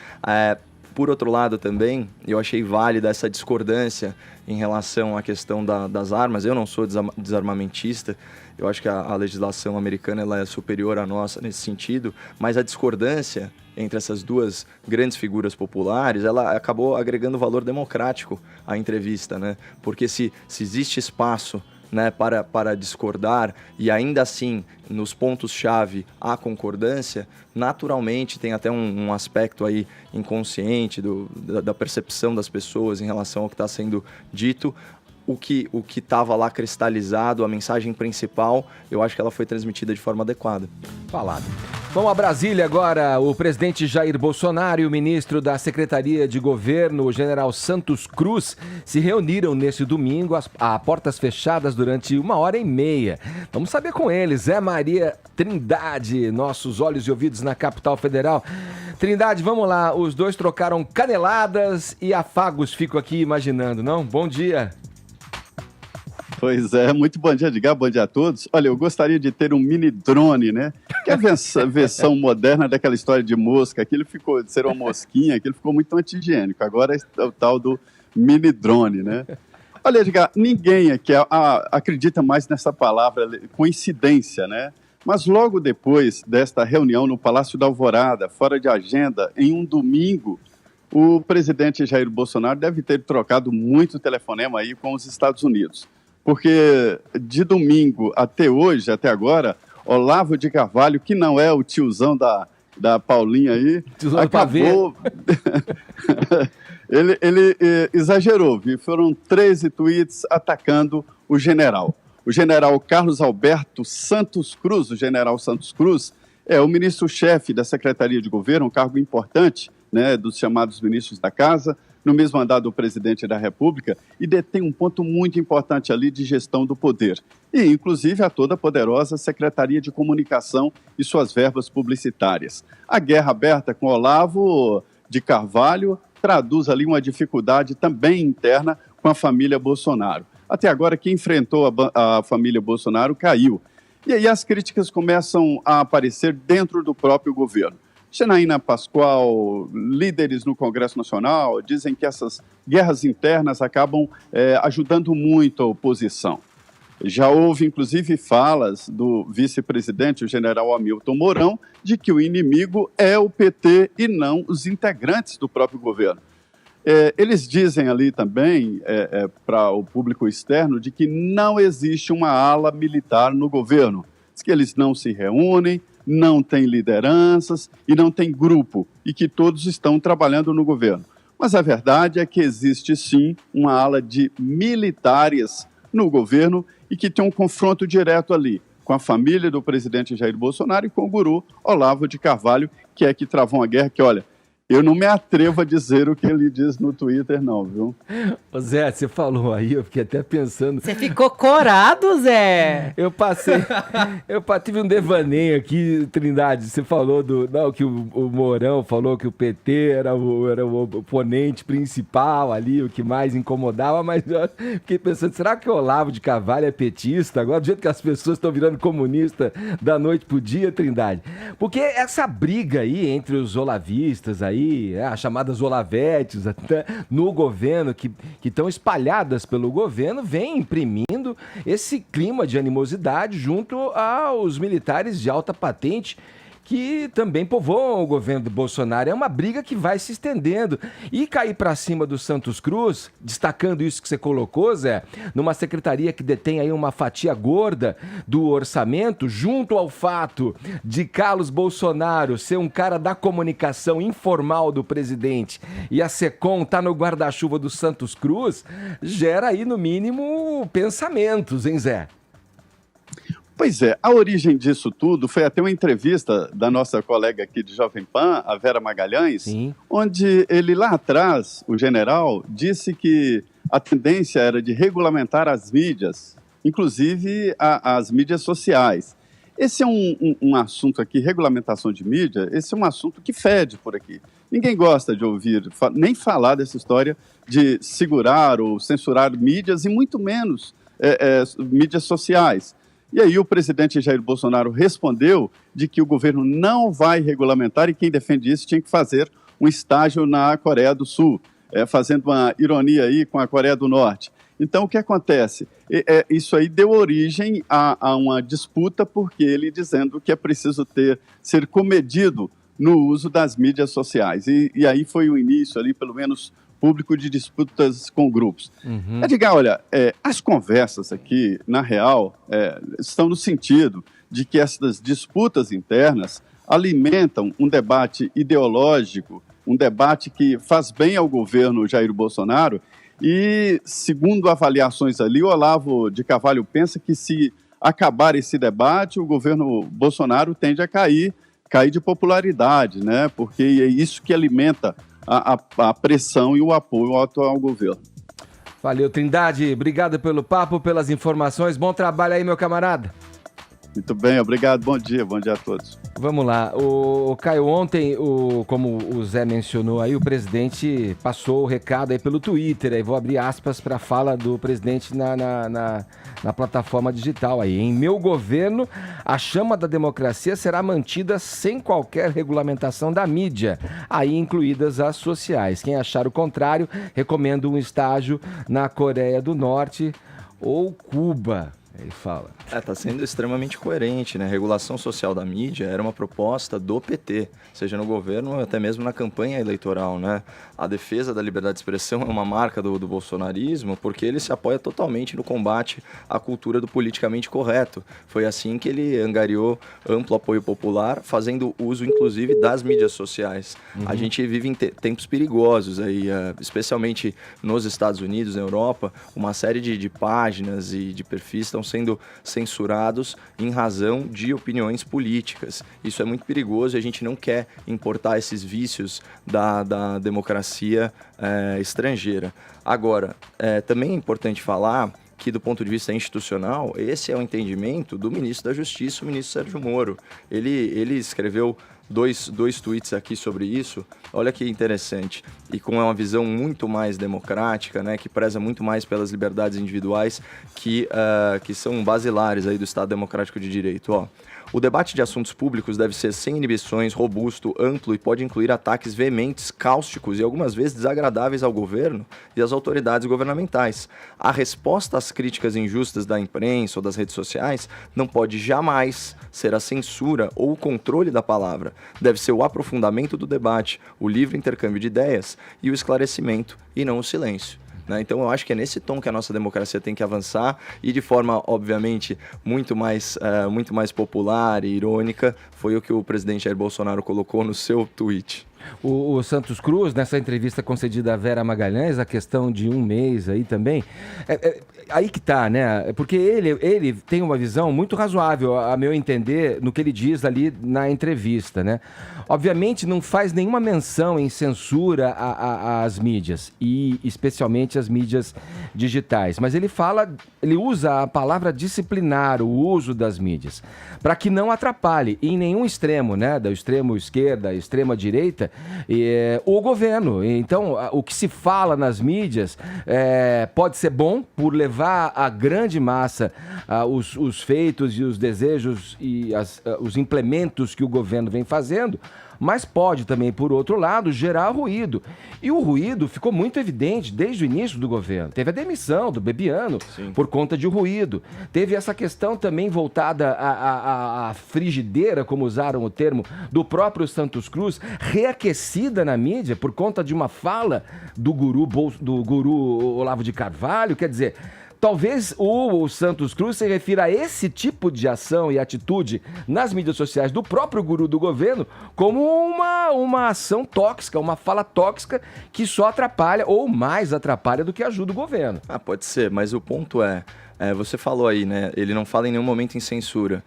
Por outro lado também, eu achei válida essa discordância em relação à questão das armas. Eu não sou desarmamentista, eu acho que a legislação americana ela é superior à nossa nesse sentido, mas a discordância entre essas duas grandes figuras populares, ela acabou agregando valor democrático à entrevista, né? Porque se existe espaço né, para discordar, e ainda assim, nos pontos-chave, há concordância, naturalmente tem até um aspecto aí inconsciente da percepção das pessoas em relação ao que está sendo dito. O que estava lá cristalizado, a mensagem principal, eu acho que ela foi transmitida de forma adequada. Falado. Vamos a Brasília agora. O presidente Jair Bolsonaro e o ministro da Secretaria de Governo, o general Santos Cruz, se reuniram neste domingo a portas fechadas durante 1h30. Vamos saber com eles. Zé Maria Trindade, nossos olhos e ouvidos na capital federal. Trindade, vamos lá. Os dois trocaram caneladas e afagos, fico aqui imaginando, não? Bom dia. Pois é, muito bom dia, Edgar, bom dia a todos. Olha, eu gostaria de ter um mini drone, né? Que é a versão moderna daquela história de mosca, aquilo ficou, de ser uma mosquinha, aquilo ficou muito anti-higiênico. Agora é o tal do mini drone, né? Olha, Edgar, ninguém aqui acredita mais nessa palavra coincidência, né? Mas logo depois desta reunião no Palácio da Alvorada, fora de agenda, em um domingo, o presidente Jair Bolsonaro deve ter trocado muito telefonema aí com os Estados Unidos. Porque de domingo até hoje, até agora, Olavo de Carvalho, que não é o tiozão da Paulinha aí, tiozão acabou... ele exagerou, viu? Foram 13 tweets atacando o general. O general Carlos Alberto Santos Cruz, o general Santos Cruz, é o ministro-chefe da Secretaria de Governo, um cargo importante, né, dos chamados ministros da Casa, no mesmo andar do presidente da República, e detém um ponto muito importante ali de gestão do poder. E, inclusive, a toda poderosa Secretaria de Comunicação e suas verbas publicitárias. A guerra aberta com Olavo de Carvalho traduz ali uma dificuldade também interna com a família Bolsonaro. Até agora, quem enfrentou a família Bolsonaro caiu. E aí as críticas começam a aparecer dentro do próprio governo. Janaína Pascoal, líderes no Congresso Nacional, dizem que essas guerras internas acabam ajudando muito a oposição. Já houve, inclusive, falas do vice-presidente, o general Hamilton Mourão, de que o inimigo é o PT e não os integrantes do próprio governo. Eles dizem ali também, para o público externo, de que não existe uma ala militar no governo. Diz que eles não se reúnem, não tem lideranças e não tem grupo, e que todos estão trabalhando no governo. Mas a verdade é que existe, sim, uma ala de militares no governo e que tem um confronto direto ali com a família do presidente Jair Bolsonaro e com o guru Olavo de Carvalho, que é que travou uma guerra que, olha, eu não me atrevo a dizer o que ele diz no Twitter, não, viu? Ô Zé, você falou aí, eu fiquei até pensando... Você ficou corado, Zé? Eu tive um devaneio aqui, Trindade, você falou que o Mourão falou que o PT era o oponente principal ali, o que mais incomodava, mas eu fiquei pensando, será que o Olavo de Carvalho é petista? Agora, do jeito que as pessoas estão virando comunista da noite pro dia, Trindade. Porque essa briga aí entre os olavistas aí, as chamadas olavetes até no governo, que estão espalhadas pelo governo, vem imprimindo esse clima de animosidade junto aos militares de alta patente que também povoam o governo do Bolsonaro. É uma briga que vai se estendendo. E cair para cima do Santos Cruz, destacando isso que você colocou, Zé, numa secretaria que detém aí uma fatia gorda do orçamento, junto ao fato de Carlos Bolsonaro ser um cara da comunicação informal do presidente e a SECOM tá no guarda-chuva do Santos Cruz, gera aí, no mínimo, pensamentos, hein, Zé? Pois é, a origem disso tudo foi até uma entrevista da nossa colega aqui de Jovem Pan, a Vera Magalhães, sim, onde ele lá atrás, o general, disse que a tendência era de regulamentar as mídias, inclusive as mídias sociais. Esse é um assunto aqui, regulamentação de mídia, esse é um assunto que fede por aqui. Ninguém gosta de ouvir, nem falar dessa história de segurar ou censurar mídias e muito menos mídias sociais. E aí o presidente Jair Bolsonaro respondeu de que o governo não vai regulamentar e quem defende isso tinha que fazer um estágio na Coreia do Sul, fazendo uma ironia aí com a Coreia do Norte. Então, o que acontece? Isso aí deu origem a uma disputa, porque ele dizendo que é preciso ser comedido no uso das mídias sociais. E aí foi o início ali, pelo menos público de disputas com grupos. Edgar, olha, as conversas aqui, na real, estão no sentido de que essas disputas internas alimentam um debate ideológico, um debate que faz bem ao governo Jair Bolsonaro e, segundo avaliações ali, o Olavo de Carvalho pensa que se acabar esse debate, o governo Bolsonaro tende a cair de popularidade, né? Porque é isso que alimenta a pressão e o apoio ao atual governo. Valeu, Trindade. Obrigado pelo papo, pelas informações. Bom trabalho aí, meu camarada. Muito bem, obrigado. Bom dia a todos. Vamos lá. O Caio, ontem, como o Zé mencionou aí, o presidente passou o recado aí pelo Twitter. Aí vou abrir aspas para a fala do presidente na plataforma digital aí. Em meu governo, a chama da democracia será mantida sem qualquer regulamentação da mídia, aí incluídas as sociais. Quem achar o contrário, recomendo um estágio na Coreia do Norte ou Cuba. Ele fala. Está sendo extremamente coerente, né? A regulação social da mídia era uma proposta do PT, seja no governo ou até mesmo na campanha eleitoral, né? A defesa da liberdade de expressão é uma marca do bolsonarismo porque ele se apoia totalmente no combate à cultura do politicamente correto. Foi assim que ele angariou amplo apoio popular, fazendo uso, inclusive, das mídias sociais. A gente vive em tempos perigosos aí, especialmente nos Estados Unidos, na Europa, uma série de páginas e de perfis estão sendo censurados em razão de opiniões políticas. Isso é muito perigoso e a gente não quer importar esses vícios da democracia estrangeira. Agora, também é importante falar que, do ponto de vista institucional, esse é o entendimento do ministro da Justiça, o ministro Sérgio Moro. Ele escreveu dois tweets aqui sobre isso, olha que interessante, e com uma visão muito mais democrática, né, que preza muito mais pelas liberdades individuais que são basilares aí do Estado Democrático de Direito. Ó. O debate de assuntos públicos deve ser sem inibições, robusto, amplo e pode incluir ataques veementes, cáusticos e algumas vezes desagradáveis ao governo e às autoridades governamentais. A resposta às críticas injustas da imprensa ou das redes sociais não pode jamais ser a censura ou o controle da palavra. Deve ser o aprofundamento do debate, o livre intercâmbio de ideias e o esclarecimento, e não o silêncio. Então eu acho que é nesse tom que a nossa democracia tem que avançar e de forma, obviamente, muito mais popular e irônica, foi o que o presidente Jair Bolsonaro colocou no seu tweet. O Santos Cruz, nessa entrevista concedida à Vera Magalhães, a questão de um mês aí também, aí que tá, né? Porque ele tem uma visão muito razoável, a meu entender, no que ele diz ali na entrevista, né? Obviamente não faz nenhuma menção em censura às mídias, e especialmente as mídias digitais, mas ele usa a palavra disciplinar o uso das mídias, para que não atrapalhe em nenhum extremo, né? Do extremo esquerda, extrema direita, o governo. Então, o que se fala nas mídias pode ser bom por levar à grande massa os feitos e os desejos e os implementos que o governo vem fazendo, mas pode também, por outro lado, gerar ruído. E o ruído ficou muito evidente desde o início do governo. Teve a demissão do Bebiano por conta de ruído. Teve essa questão também voltada à frigideira, como usaram o termo, do próprio Santos Cruz, reaquecida na mídia por conta de uma fala do guru Olavo de Carvalho. Quer dizer, talvez o Santos Cruz se refira a esse tipo de ação e atitude nas mídias sociais do próprio guru do governo como uma ação tóxica, uma fala tóxica que só atrapalha ou mais atrapalha do que ajuda o governo. Pode ser, mas o ponto você falou aí, né? Ele não fala em nenhum momento em censura.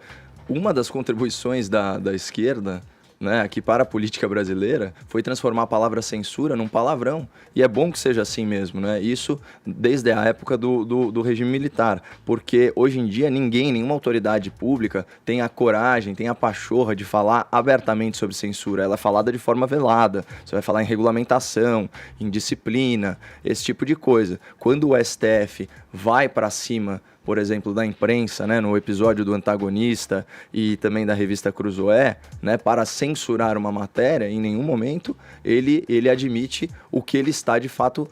Uma das contribuições da esquerda, né, aqui para a política brasileira, foi transformar a palavra censura num palavrão. E é bom que seja assim mesmo, né? Isso desde a época do regime militar. Porque hoje em dia nenhuma autoridade pública tem a coragem, tem a pachorra de falar abertamente sobre censura. Ela é falada de forma velada. Você vai falar em regulamentação, em disciplina, esse tipo de coisa. Quando o STF vai para cima, por exemplo, da imprensa, né, no episódio do Antagonista e também da revista Cruzoé, né, para censurar uma matéria, em nenhum momento ele admite o que ele está de fato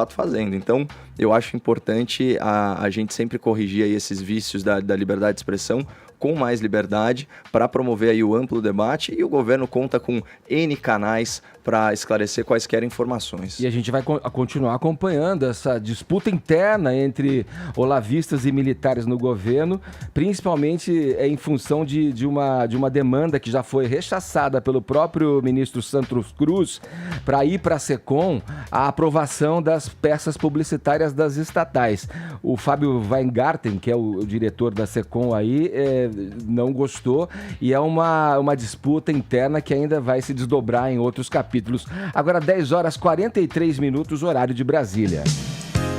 fazendo. Então, eu acho importante a gente sempre corrigir aí esses vícios da liberdade de expressão com mais liberdade para promover aí o amplo debate, e o governo conta com N canais para esclarecer quaisquer informações. E a gente vai continuar acompanhando essa disputa interna entre olavistas e militares no governo, principalmente em função de uma demanda que já foi rechaçada pelo próprio ministro Santos Cruz para ir para a SECOM a aprovação das peças publicitárias das estatais. O Fábio Weingarten, que é o diretor da SECOM aí, não gostou, e é uma disputa interna que ainda vai se desdobrar em outros capítulos. Agora 10 horas 43 minutos, horário de Brasília.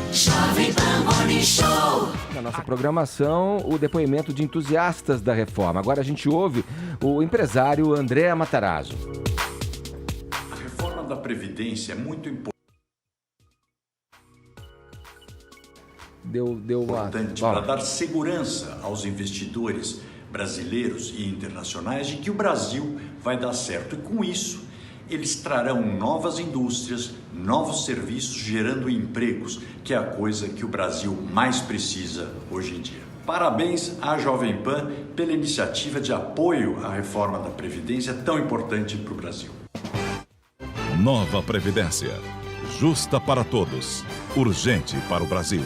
Jovem Pan Morning Show. Na nossa programação, o depoimento de entusiastas da reforma. Agora a gente ouve o empresário André Matarazzo. A reforma da Previdência é muito importante para dar segurança aos investidores brasileiros e internacionais de que o Brasil vai dar certo. E com isso, eles trarão novas indústrias, novos serviços, gerando empregos, que é a coisa que o Brasil mais precisa hoje em dia. Parabéns à Jovem Pan pela iniciativa de apoio à reforma da Previdência tão importante para o Brasil. Nova Previdência. Justa para todos. Urgente para o Brasil.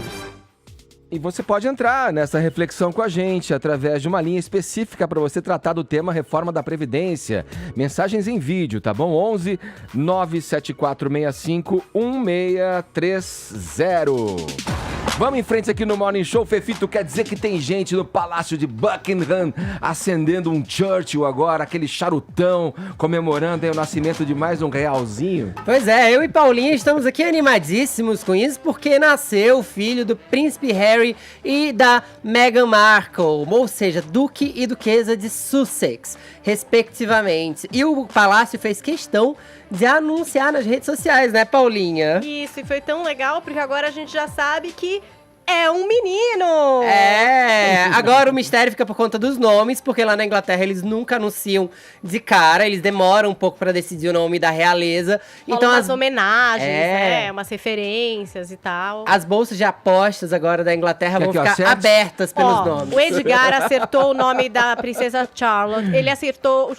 E você pode entrar nessa reflexão com a gente através de uma linha específica para você tratar do tema Reforma da Previdência. Mensagens em vídeo, tá bom? 11 97465 1630. Vamos em frente aqui no Morning Show. Fefito, quer dizer que tem gente no Palácio de Buckingham acendendo um Churchill agora, aquele charutão, comemorando aí o nascimento de mais um realzinho? Pois é, eu e Paulinha estamos aqui animadíssimos com isso, porque nasceu o filho do príncipe Harry e da Meghan Markle, ou seja, duque e duquesa de Sussex, respectivamente. E o palácio fez questão de anunciar nas redes sociais, né, Paulinha? Isso, e foi tão legal, porque agora a gente já sabe que é um menino! É, agora o mistério fica por conta dos nomes, porque lá na Inglaterra eles nunca anunciam de cara, eles demoram um pouco pra decidir o nome da realeza. Então umas homenagens, né, umas referências e tal. As bolsas de apostas agora da Inglaterra vão ficar abertas pelos nomes. O Edgar acertou o nome da princesa Charlotte, ele acertou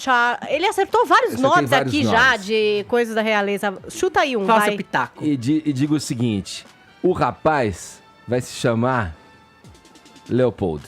vários nomes aqui já de coisas da realeza. Chuta aí um, Faça vai. pitaco. E digo o seguinte, o rapaz vai se chamar Leopold.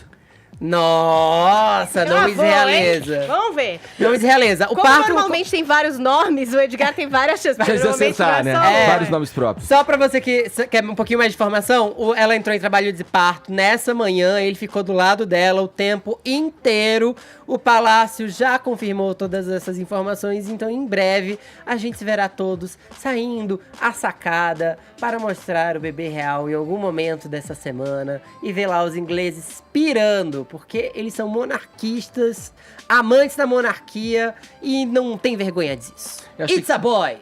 Nossa, nomes de realeza. Vamos ver. Nomes de realeza. Como normalmente tem vários nomes, o Edgar tem várias chances. Mas acertar, né? Vários nomes próprios. Só pra você que quer um pouquinho mais de informação, ela entrou em trabalho de parto nessa manhã, ele ficou do lado dela o tempo inteiro. O palácio já confirmou todas essas informações, então em breve a gente se verá todos saindo à sacada para mostrar o bebê real em algum momento dessa semana e ver lá os ingleses pirando, porque eles são monarquistas, amantes da monarquia e não tem vergonha disso. It's a boy!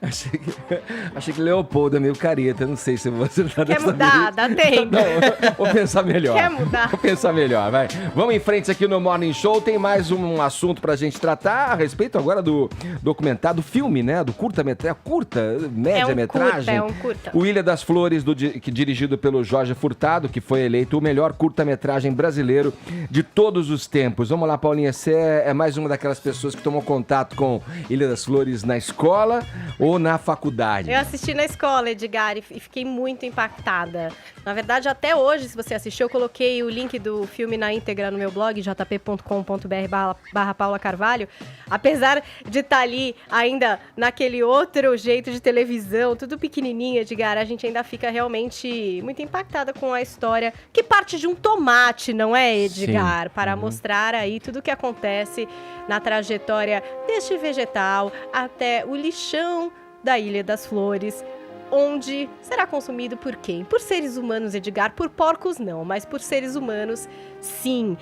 Achei que Leopoldo é meio careta, não sei se você tá Quer mudar? Dá tempo. Não, vou pensar melhor. Quer mudar? Vou pensar melhor, vai. Vamos em frente aqui no Morning Show, tem mais um assunto pra gente tratar a respeito agora do documentário, do filme, né, do curta-metragem, média-metragem. É um curta. O Ilha das Flores, dirigido pelo Jorge Furtado, que foi eleito o melhor curta-metragem brasileiro de todos os tempos. Vamos lá, Paulinha, você é mais uma daquelas pessoas que tomou contato com Ilha das Flores na escola ou na faculdade? Eu assisti na escola, Edgar, e fiquei muito impactada. Na verdade, até hoje, se você assistiu, eu coloquei o link do filme na íntegra no meu blog, jp.com.br/Paula Carvalho. Apesar de estar ali ainda naquele outro jeito de televisão, tudo pequenininho, Edgar, a gente ainda fica realmente muito impactada com a história que parte de um tomate, não é, Edgar? Sim. Para mostrar aí tudo o que acontece na trajetória deste vegetal até o lixão da Ilha das Flores, onde será consumido por quem? Por seres humanos, Edgar. Por porcos não, mas por seres humanos, sim.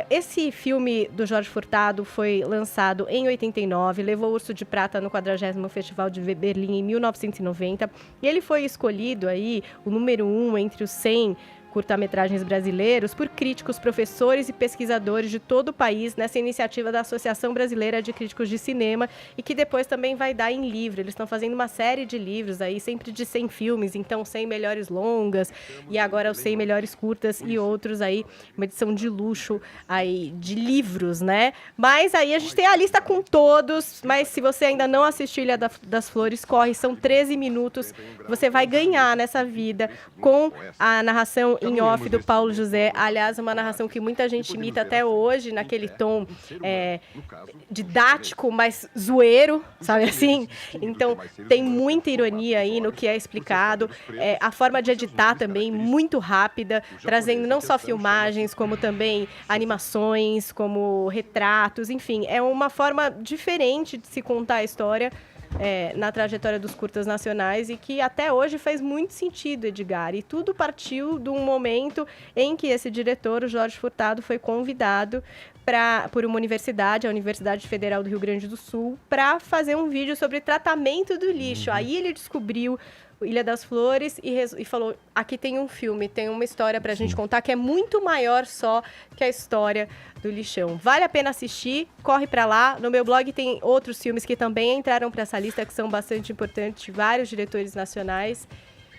Esse filme do Jorge Furtado foi lançado em 89, levou o Urso de Prata no 40º Festival de Berlim em 1990, e ele foi escolhido aí, o número 1 entre os 100 curta-metragens brasileiros por críticos, professores e pesquisadores de todo o país nessa iniciativa da Associação Brasileira de Críticos de Cinema e que depois também vai dar em livro. Eles estão fazendo uma série de livros aí, sempre de 100 filmes, então 100 melhores longas e agora os 100 melhores curtas e outros aí, uma edição de luxo aí de livros, né? Mas aí a gente tem a lista com todos, mas se você ainda não assistiu Ilha das Flores, corre, são 13 minutos, você vai ganhar nessa vida com a narração em off do Paulo José, aliás, uma narração que muita gente imita até hoje, naquele tom didático, mas zoeiro, sabe assim? Então, tem muita ironia aí no que é explicado, a forma de editar também muito rápida, trazendo não só filmagens, como também animações, como retratos, enfim, é uma forma diferente de se contar a história na trajetória dos curtas nacionais e que até hoje faz muito sentido, Edgar. E tudo partiu de um momento em que esse diretor, o Jorge Furtado, foi convidado por uma universidade, a Universidade Federal do Rio Grande do Sul, para fazer um vídeo sobre tratamento do lixo. Aí ele descobriu Ilha das Flores e falou, aqui tem um filme, tem uma história pra gente contar que é muito maior só que a história do lixão. Vale a pena assistir, corre pra lá. No meu blog tem outros filmes que também entraram pra essa lista, que são bastante importantes, vários diretores nacionais.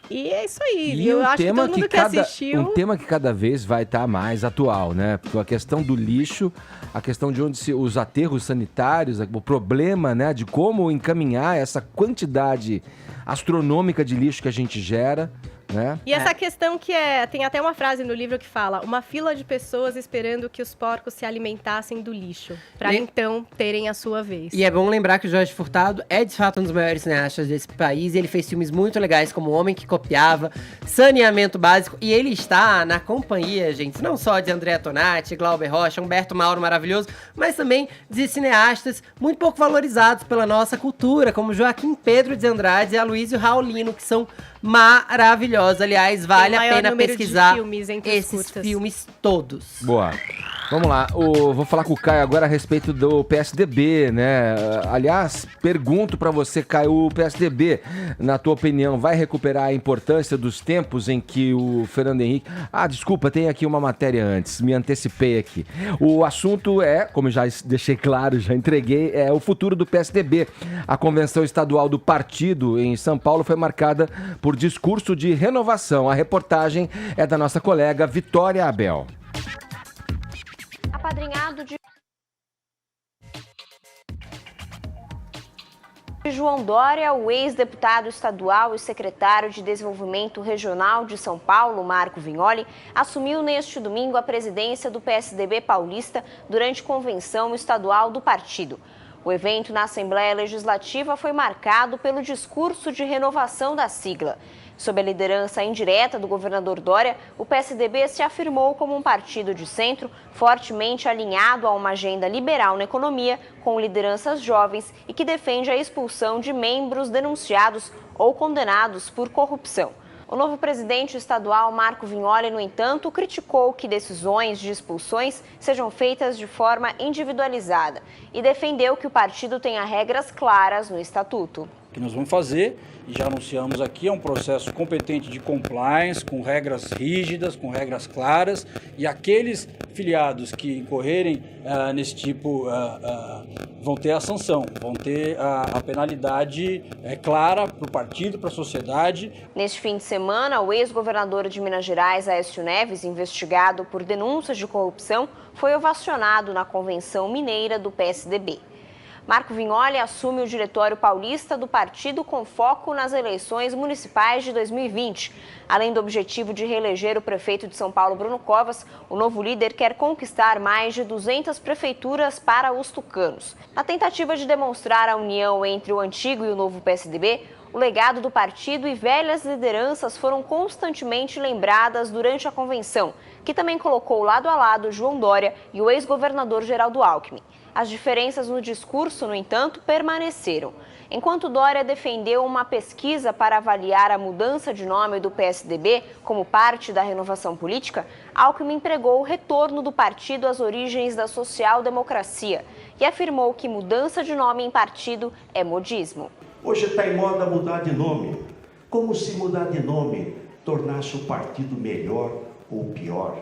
E é isso aí. E eu acho que todo mundo que assistiu... Um tema que cada vez vai estar mais atual, né? A questão do lixo, a questão de onde os aterros sanitários, o problema, né, de como encaminhar essa quantidade astronômica de lixo que a gente gera, né? E essa questão que tem até uma frase no livro que fala: uma fila de pessoas esperando que os porcos se alimentassem do lixo, para então terem a sua vez. E é bom lembrar que o Jorge Furtado é de fato um dos maiores cineastas desse país. Ele fez filmes muito legais como O Homem que Copiava, Saneamento Básico, e ele está na companhia, gente, não só de Andréa Tonati, Glauber Rocha, Humberto Mauro maravilhoso, mas também de cineastas muito pouco valorizados pela nossa cultura, como Joaquim Pedro de Andrade e Aloysio Raulino, que são maravilhosos. Aliás, vale a pena pesquisar esses filmes todos. Boa. Vamos lá, vou falar com o Caio agora a respeito do PSDB, né? Aliás, pergunto pra você, Caio, o PSDB, na tua opinião, vai recuperar a importância dos tempos em que o Fernando Henrique... desculpa, tem aqui uma matéria antes, me antecipei aqui. O assunto como já deixei claro, já entreguei, é o futuro do PSDB. A convenção estadual do partido em São Paulo foi marcada por discurso de renovação. A reportagem é da nossa colega Vitória Abel. Apadrinhado de João Dória, o ex-deputado estadual e secretário de Desenvolvimento Regional de São Paulo, Marco Vignoli, assumiu neste domingo a presidência do PSDB paulista durante convenção estadual do partido. O evento na Assembleia Legislativa foi marcado pelo discurso de renovação da sigla. Sob a liderança indireta do governador Dória, o PSDB se afirmou como um partido de centro fortemente alinhado a uma agenda liberal na economia, com lideranças jovens e que defende a expulsão de membros denunciados ou condenados por corrupção. O novo presidente estadual, Marco Vignoli, no entanto, criticou que decisões de expulsões sejam feitas de forma individualizada e defendeu que o partido tenha regras claras no estatuto. O que nós vamos fazer, e já anunciamos aqui, é um processo competente de compliance, com regras rígidas, com regras claras, e aqueles filiados que incorrerem nesse tipo vão ter a sanção, vão ter a penalidade clara para o partido, para a sociedade. Neste fim de semana, o ex-governador de Minas Gerais, Aécio Neves, investigado por denúncias de corrupção, foi ovacionado na Convenção Mineira do PSDB. Marco Vignoli assume o diretório paulista do partido com foco nas eleições municipais de 2020. Além do objetivo de reeleger o prefeito de São Paulo, Bruno Covas, o novo líder quer conquistar mais de 200 prefeituras para os tucanos. Na tentativa de demonstrar a união entre o antigo e o novo PSDB, o legado do partido e velhas lideranças foram constantemente lembradas durante a convenção, que também colocou lado a lado João Dória e o ex-governador Geraldo Alckmin. As diferenças no discurso, no entanto, permaneceram. Enquanto Dória defendeu uma pesquisa para avaliar a mudança de nome do PSDB como parte da renovação política, Alckmin pregou o retorno do partido às origens da social-democracia e afirmou que mudança de nome em partido é modismo. Hoje está em moda mudar de nome. Como se mudar de nome tornasse o partido melhor ou pior,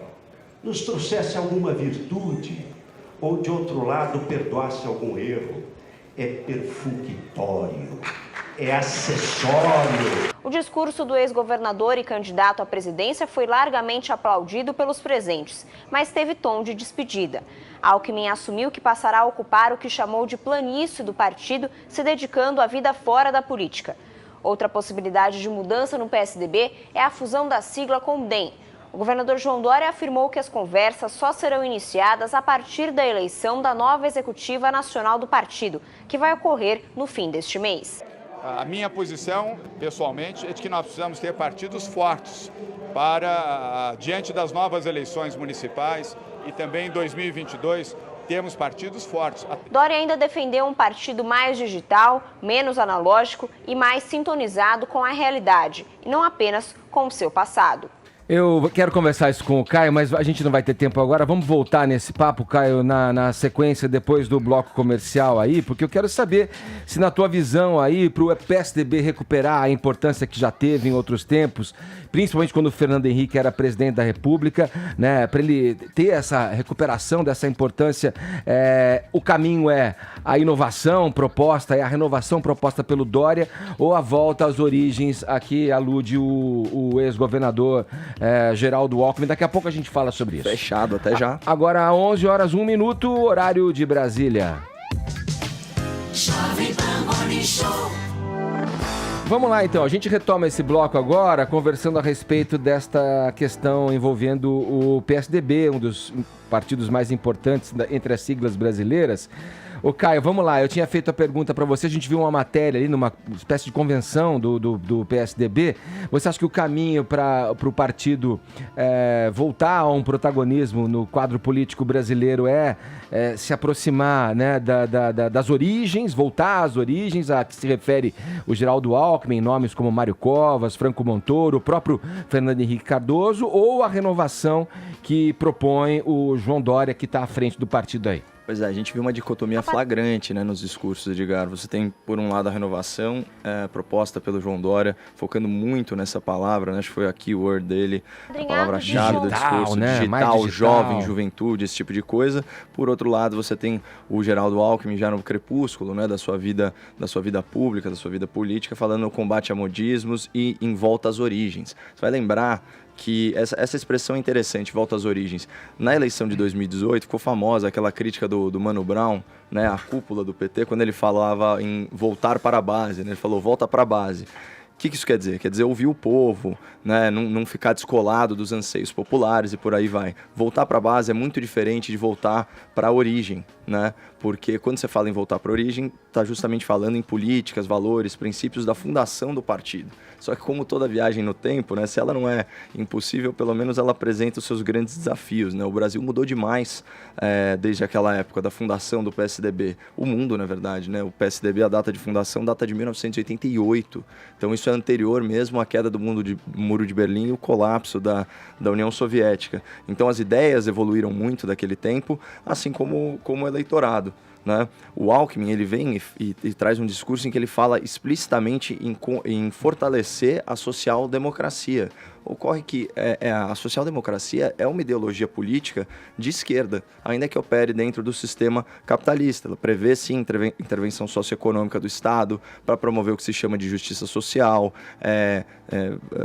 nos trouxesse alguma virtude, ou de outro lado perdoasse algum erro, é perfunctório, é acessório. O discurso do ex-governador e candidato à presidência foi largamente aplaudido pelos presentes, mas teve tom de despedida. Alckmin assumiu que passará a ocupar o que chamou de planície do partido, se dedicando à vida fora da política. Outra possibilidade de mudança no PSDB é a fusão da sigla com o DEM. O governador João Dória afirmou que as conversas só serão iniciadas a partir da eleição da nova executiva nacional do partido, que vai ocorrer no fim deste mês. A minha posição, pessoalmente, é de que nós precisamos ter partidos fortes para, diante das novas eleições municipais e também em 2022, temos partidos fortes. Dória ainda defendeu um partido mais digital, menos analógico e mais sintonizado com a realidade, e não apenas com o seu passado. Eu quero conversar isso com o Caio, mas a gente não vai ter tempo agora. Vamos voltar nesse papo, Caio, na sequência, depois do bloco comercial aí, porque eu quero saber se na tua visão aí, para o PSDB recuperar a importância que já teve em outros tempos, principalmente quando o Fernando Henrique era presidente da República, né, para ele ter essa recuperação dessa importância, o caminho é a inovação proposta, é a renovação proposta pelo Dória, ou a volta às origens, aqui alude o ex-governador Geraldo Alckmin. Daqui a pouco a gente fala sobre isso. Fechado, até já. Agora, 11 horas, 1 minuto, horário de Brasília. Jovem Pan Morning Show. Vamos lá, então. A gente retoma esse bloco agora, conversando a respeito desta questão envolvendo o PSDB, um dos partidos mais importantes entre as siglas brasileiras. Ô Caio, vamos lá, eu tinha feito a pergunta para você, a gente viu uma matéria ali numa espécie de convenção do PSDB. Você acha que o caminho para o partido voltar a um protagonismo no quadro político brasileiro é se aproximar, né, das origens, voltar às origens, a que se refere o Geraldo Alckmin, nomes como Mário Covas, Franco Montoro, o próprio Fernando Henrique Cardoso, ou a renovação que propõe o João Dória, que está à frente do partido aí? Pois é, a gente viu uma dicotomia flagrante, né, nos discursos, Edgar. Você tem, por um lado, a renovação proposta pelo João Dória, focando muito nessa palavra, né, acho que foi a keyword dele, a palavra-chave do discurso, né? Digital, jovem, juventude, esse tipo de coisa. Por outro lado, você tem o Geraldo Alckmin já no crepúsculo, né, da sua vida pública, da sua vida política, falando no combate a modismos e em volta às origens. Você vai lembrar que essa expressão é interessante, volta às origens. Na eleição de 2018 ficou famosa aquela crítica do Mano Brown, né, a cúpula do PT, quando ele falava em voltar para a base, né, ele falou volta para a base. O que isso quer dizer? Quer dizer ouvir o povo, né, não ficar descolado dos anseios populares e por aí vai. Voltar para a base é muito diferente de voltar para a origem, né? Porque quando você fala em voltar para a origem, está justamente falando em políticas, valores, princípios da fundação do partido. Só que como toda viagem no tempo, né, se ela não é impossível, pelo menos ela apresenta os seus grandes desafios, né? O Brasil mudou demais desde aquela época da fundação do PSDB. O mundo, na verdade, né? O PSDB, a data de fundação, data de 1988. Então isso é anterior mesmo à queda do Muro de Berlim e o colapso da União Soviética. Então as ideias evoluíram muito daquele tempo, assim como o eleitorado, né? O Alckmin, ele vem e traz um discurso em que ele fala explicitamente em fortalecer a social-democracia. Ocorre que a social-democracia é uma ideologia política de esquerda, ainda que opere dentro do sistema capitalista. Ela prevê, sim, intervenção socioeconômica do Estado para promover o que se chama de justiça social,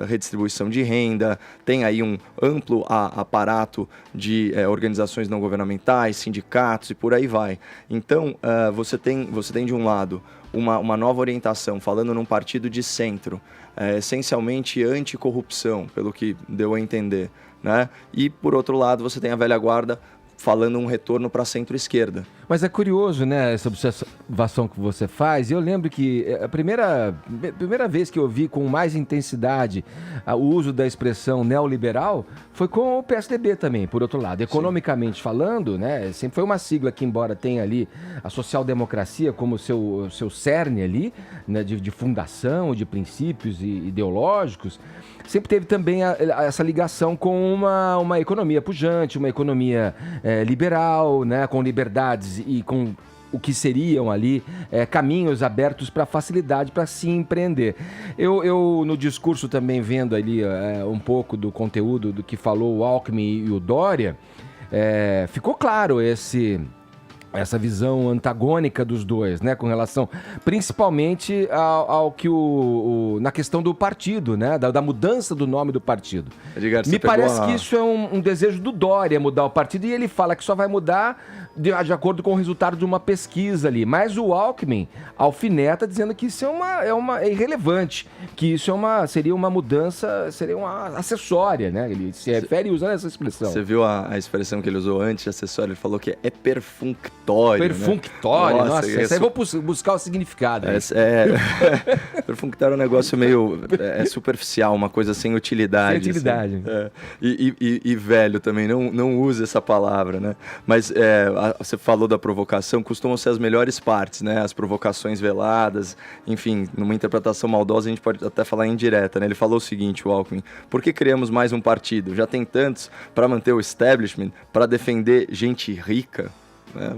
redistribuição de renda, tem aí um amplo aparato de organizações não governamentais, sindicatos e por aí vai. Então, você tem de um lado uma nova orientação, falando num partido de centro, essencialmente anticorrupção, pelo que deu a entender, né? E, por outro lado, você tem a velha guarda falando um retorno para a centro-esquerda. Mas é curioso, né, essa observação que você faz. Eu lembro que a primeira vez que eu vi com mais intensidade o uso da expressão neoliberal foi com o PSDB também, por outro lado. Economicamente falando, né, sempre foi uma sigla que, embora tenha ali a social-democracia como seu cerne ali, né, de fundação, de princípios ideológicos, sempre teve também essa ligação com uma economia pujante, uma economia liberal, né, com liberdades e com o que seriam ali caminhos abertos para facilidade para se empreender. Eu, no discurso também vendo ali um pouco do conteúdo do que falou o Alckmin e o Dória, ficou claro essa visão antagônica dos dois, né, com relação principalmente ao que na questão do partido, né, da mudança do nome do partido. Edgar, me parece que isso é um desejo do Dória, mudar o partido, e ele fala que só vai mudar de acordo com o resultado de uma pesquisa ali. Mas o Alckmin alfineta dizendo que isso é irrelevante, que isso seria uma mudança, seria uma acessória, né? Ele se refere usando essa expressão. Você viu a expressão que ele usou antes, acessório? Ele falou que é perfunctório. Perfunctório, né? nossa, essa aí eu vou buscar o significado. Perfunctório é um negócio meio superficial, uma coisa sem utilidade. Sem utilidade. Assim. E velho também, não usa essa palavra, né? Mas você falou da provocação, costumam ser as melhores partes, né? As provocações veladas, enfim, numa interpretação maldosa a gente pode até falar indireta, né? Ele falou o seguinte, o Alckmin: por que criamos mais um partido? Já tem tantos para manter o establishment, para defender gente rica?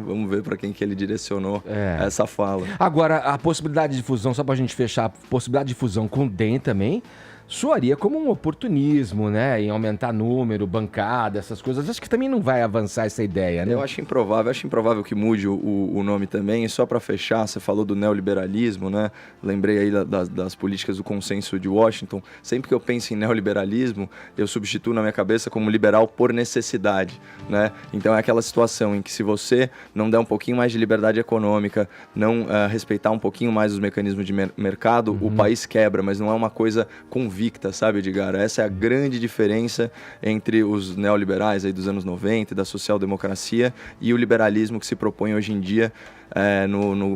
Vamos ver para quem que ele direcionou essa fala. Agora, a possibilidade de fusão, só para a gente fechar, a possibilidade de fusão com o DEM também soaria como um oportunismo, né? Em aumentar número, bancada, essas coisas. Acho que também não vai avançar essa ideia, né? Eu acho improvável que mude o nome também. E só para fechar, você falou do neoliberalismo, né? Lembrei aí das políticas do consenso de Washington. Sempre que eu penso em neoliberalismo, eu substituo na minha cabeça como liberal por necessidade, né? Então é aquela situação em que se você não der um pouquinho mais de liberdade econômica, não respeitar um pouquinho mais os mecanismos de mercado, o país quebra, mas não é uma coisa convicta, sabe, Edgar? Essa é a grande diferença entre os neoliberais aí dos anos 90 da social-democracia e o liberalismo que se propõe hoje em dia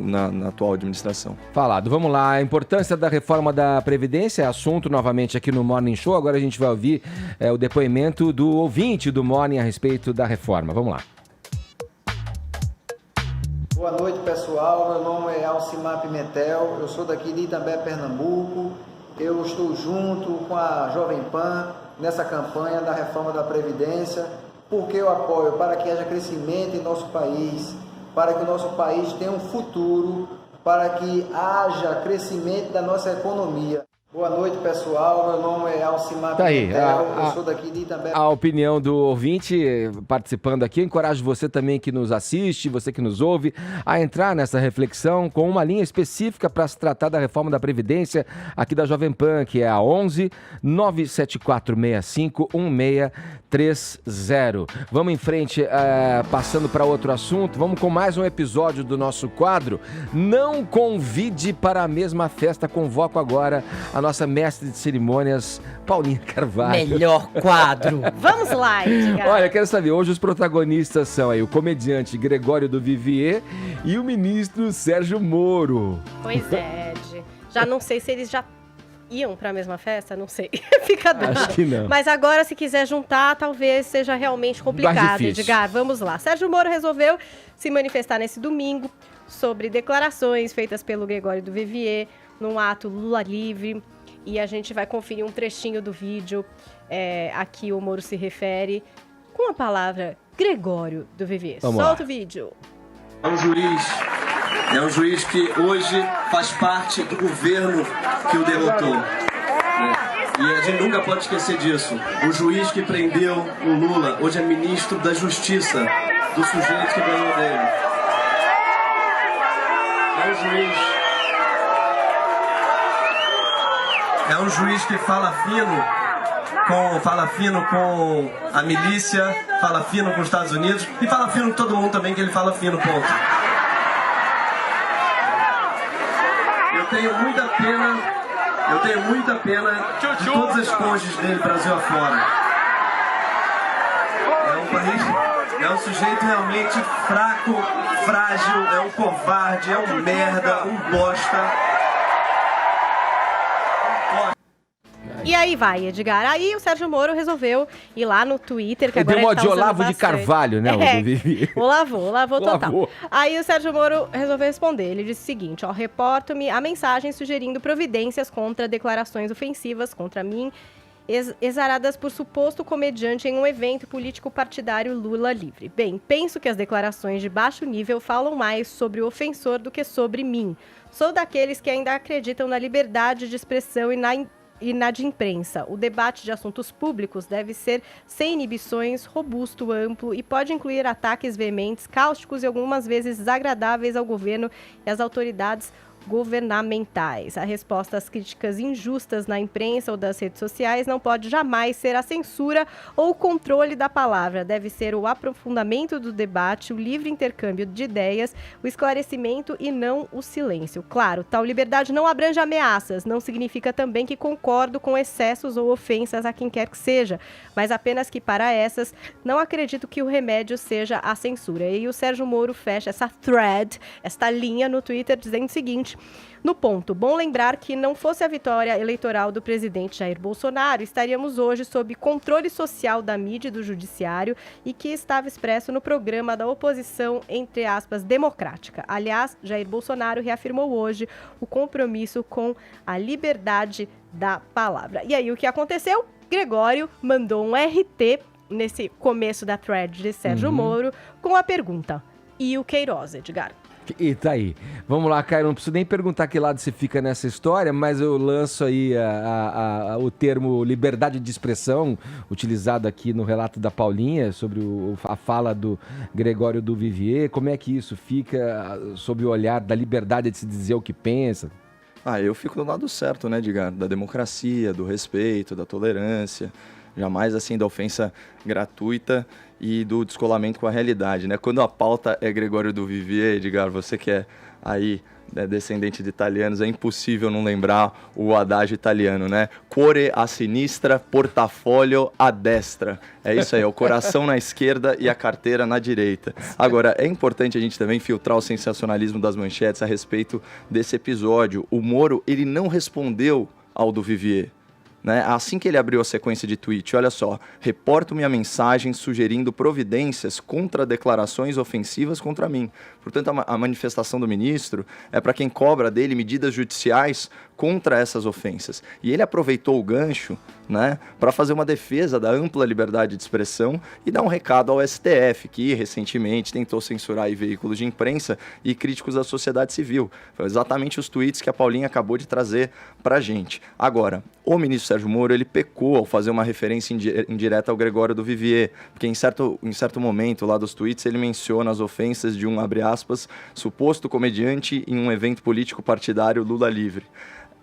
na atual administração. Falado. Vamos lá. A importância da reforma da Previdência é assunto novamente aqui no Morning Show. Agora a gente vai ouvir o depoimento do ouvinte do Morning a respeito da reforma. Vamos lá. Boa noite, pessoal. Meu nome é Alcimar Pimentel. Eu sou daqui de Itambé, Pernambuco. Eu estou junto com a Jovem Pan nessa campanha da reforma da Previdência, porque eu apoio para que haja crescimento em nosso país, para que o nosso país tenha um futuro, para que haja crescimento da nossa economia. Boa noite, pessoal. Meu nome é Alcimar Pimentel, eu sou daqui de Itambé. A opinião do ouvinte participando aqui, eu encorajo você também que nos assiste, você que nos ouve, a entrar nessa reflexão com uma linha específica para se tratar da reforma da Previdência aqui da Jovem Pan, que é a 11 97465 1630. Vamos em frente, passando para outro assunto, vamos com mais um episódio do nosso quadro. Não convide para a mesma festa, convoco agora a nossa mestre de cerimônias, Paulinha Carvalho. Melhor quadro. Vamos lá, Edgar. Olha, quero saber, hoje os protagonistas são aí o comediante Gregório do Vivier e o ministro Sérgio Moro. Pois é, Ed. Já não sei se eles já iam para a mesma festa, não sei. Fica dúvida. Acho que não. Mas agora, se quiser juntar, talvez seja realmente complicado, Edgar. Vamos lá. Sérgio Moro resolveu se manifestar nesse domingo sobre declarações feitas pelo Gregório do Vivier num ato Lula livre, e a gente vai conferir um trechinho do vídeo a que o Moro se refere com a palavra Gregório do Vivier. Solta o vídeo. É um juiz que hoje faz parte do governo que o derrotou. E a gente nunca pode esquecer disso. O juiz que prendeu o Lula hoje é ministro da Justiça do sujeito que ganhou dele. É um juiz que fala fino com a milícia, fala fino com os Estados Unidos e fala fino com todo mundo também, que ele fala fino, ponto. Eu tenho muita pena de todas as cônjuges dele, Brasil afora. É um sujeito realmente fraco, frágil, é um covarde, é um merda, um bosta. E aí vai, Edgar. Aí o Sérgio Moro resolveu ir lá no Twitter, que agora deu uma ele tá de usando Olavo bastante. de Carvalho, né? Lavou total. Aí o Sérgio Moro resolveu responder. Ele disse o seguinte, reporto-me a mensagem sugerindo providências contra declarações ofensivas contra mim exaradas por suposto comediante em um evento político partidário Lula livre. Bem, penso que as declarações de baixo nível falam mais sobre o ofensor do que sobre mim. Sou daqueles que ainda acreditam na liberdade de expressão e na de imprensa. O debate de assuntos públicos deve ser sem inibições, robusto, amplo e pode incluir ataques veementes, cáusticos e algumas vezes desagradáveis ao governo e às autoridades governamentais. A resposta às críticas injustas na imprensa ou das redes sociais não pode jamais ser a censura ou o controle da palavra. Deve ser o aprofundamento do debate, o livre intercâmbio de ideias, o esclarecimento e não o silêncio. Claro, tal liberdade não abrange ameaças, não significa também que concordo com excessos ou ofensas a quem quer que seja, mas apenas que para essas não acredito que o remédio seja a censura. E o Sérgio Moro fecha essa thread, esta linha no Twitter, dizendo o seguinte: no ponto, bom lembrar que não fosse a vitória eleitoral do presidente Jair Bolsonaro, estaríamos hoje sob controle social da mídia e do judiciário e que estava expresso no programa da oposição, entre aspas, democrática. Aliás, Jair Bolsonaro reafirmou hoje o compromisso com a liberdade da palavra. E aí, o que aconteceu? Gregório mandou um RT nesse começo da thread de Sérgio Moro com a pergunta: e o Queiroz, Edgar? E tá aí. Vamos lá, Caio, não preciso nem perguntar que lado você fica nessa história, mas eu lanço aí o termo liberdade de expressão, utilizado aqui no relato da Paulinha, sobre a fala do Gregório do Vivier. Como é que isso fica sob o olhar da liberdade de se dizer o que pensa? Eu fico do lado certo, né, Edgar? Da democracia, do respeito, da tolerância. Jamais, assim, da ofensa gratuita e do descolamento com a realidade, né? Quando a pauta é Gregório do Vivier, Edgar, você que é aí, né, descendente de italianos, é impossível não lembrar o adágio italiano, né? Cuore a sinistra, portafolio a destra. É isso aí, é o coração na esquerda e a carteira na direita. Agora, é importante a gente também filtrar o sensacionalismo das manchetes a respeito desse episódio. O Moro, ele não respondeu ao do Vivier, né? Assim que ele abriu a sequência de tweet, olha só: reporto minha mensagem sugerindo providências contra declarações ofensivas contra mim. Portanto, a manifestação do ministro é para quem cobra dele medidas judiciais contra essas ofensas. E ele aproveitou o gancho, né, para fazer uma defesa da ampla liberdade de expressão e dar um recado ao STF, que recentemente tentou censurar aí veículos de imprensa e críticos da sociedade civil. Foi exatamente os tweets que a Paulinha acabou de trazer para a gente. Agora, o ministro Sérgio Moro, ele pecou ao fazer uma referência indireta ao Gregório do Vivier, porque em certo momento lá dos tweets ele menciona as ofensas de um, abre aspas, suposto comediante em um evento político partidário Lula livre.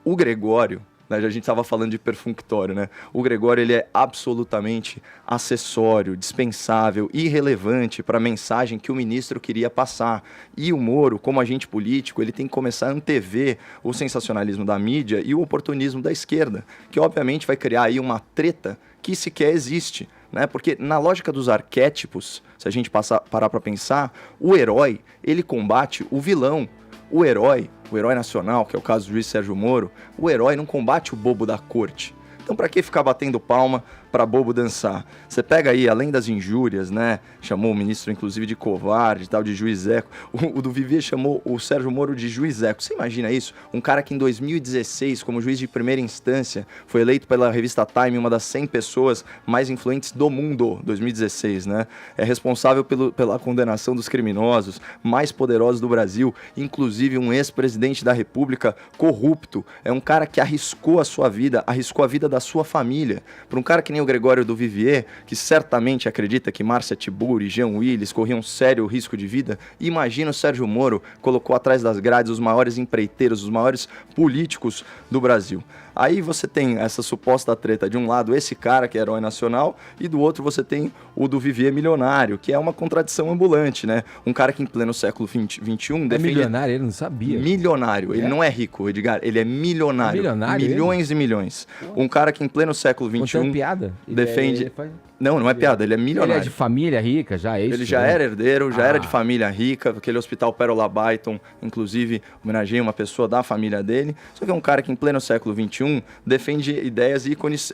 O Gregório, né, a gente estava falando de perfunctório, né? O Gregório, ele é absolutamente acessório, dispensável, irrelevante para a mensagem que o ministro queria passar. E o Moro, como agente político, ele tem que começar a antever o sensacionalismo da mídia e o oportunismo da esquerda, que obviamente vai criar aí uma treta que sequer existe, né? Porque na lógica dos arquétipos, se a gente parar para pensar, o herói, ele combate o vilão. O herói nacional, que é o caso do juiz Sérgio Moro, o herói não combate o bobo da corte. Então, para que ficar batendo palma para bobo dançar? Você pega aí, além das injúrias, né? Chamou o ministro, inclusive, de covarde, tal, de juizeco. O do Vivier chamou o Sérgio Moro de juizeco. Você imagina isso? Um cara que em 2016, como juiz de primeira instância, foi eleito pela revista Time uma das 100 pessoas mais influentes do mundo, 2016, né? É responsável pela condenação dos criminosos mais poderosos do Brasil, inclusive um ex-presidente da República corrupto. É um cara que arriscou a sua vida, arriscou a vida da sua família. Para um cara que nem o Gregório do Vivier, que certamente acredita que Márcia Tiburi e Jean Willis corriam sério risco de vida, imagina o Sérgio Moro colocou atrás das grades os maiores empreiteiros, os maiores políticos do Brasil. Aí você tem essa suposta treta, de um lado esse cara que é herói nacional e do outro você tem o do Vivier milionário, que é uma contradição ambulante, né? Um cara que em pleno século XXI defende... É milionário? Ele não sabia. Milionário. Ele não é rico, Edgar, ele é milionário. Milionário? Milhões e milhões. Um cara que em pleno século XXI piada? defende... Não é piada, ele é milionário. Ele é de família rica já, é isso? Ele já era herdeiro, já era de família rica, aquele hospital Pérola Byton, inclusive, homenageia uma pessoa da família dele. Só que é um cara que, em pleno século XXI, defende ideias e ícones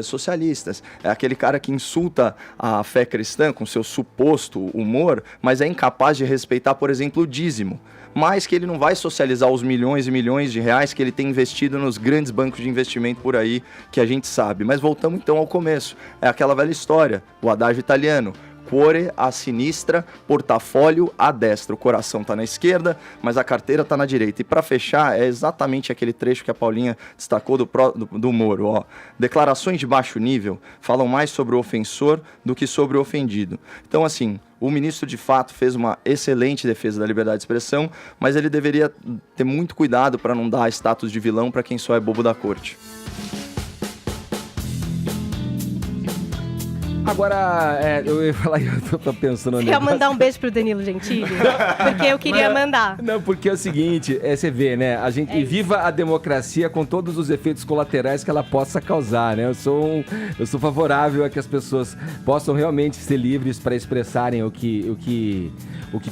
socialistas. É aquele cara que insulta a fé cristã com seu suposto humor, mas é incapaz de respeitar, por exemplo, o dízimo. Mas que ele não vai socializar os milhões e milhões de reais que ele tem investido nos grandes bancos de investimento por aí, que a gente sabe. Mas voltamos então ao começo. É aquela velha história, o adágio italiano. Cuore a sinistra, portafólio a destra. O coração está na esquerda, mas a carteira está na direita. E para fechar, é exatamente aquele trecho que a Paulinha destacou do Moro. Ó. Declarações de baixo nível falam mais sobre o ofensor do que sobre o ofendido. Então, assim, o ministro de fato fez uma excelente defesa da liberdade de expressão, mas ele deveria ter muito cuidado para não dar status de vilão para quem só é bobo da corte. Agora, eu ia falar, eu tô pensando... Você quer mandar um beijo pro Danilo Gentili? Porque eu queria mandar. Não, porque é o seguinte, você vê, né? A gente viva a democracia com todos os efeitos colaterais que ela possa causar, né? Eu sou favorável a que as pessoas possam realmente ser livres para expressarem o que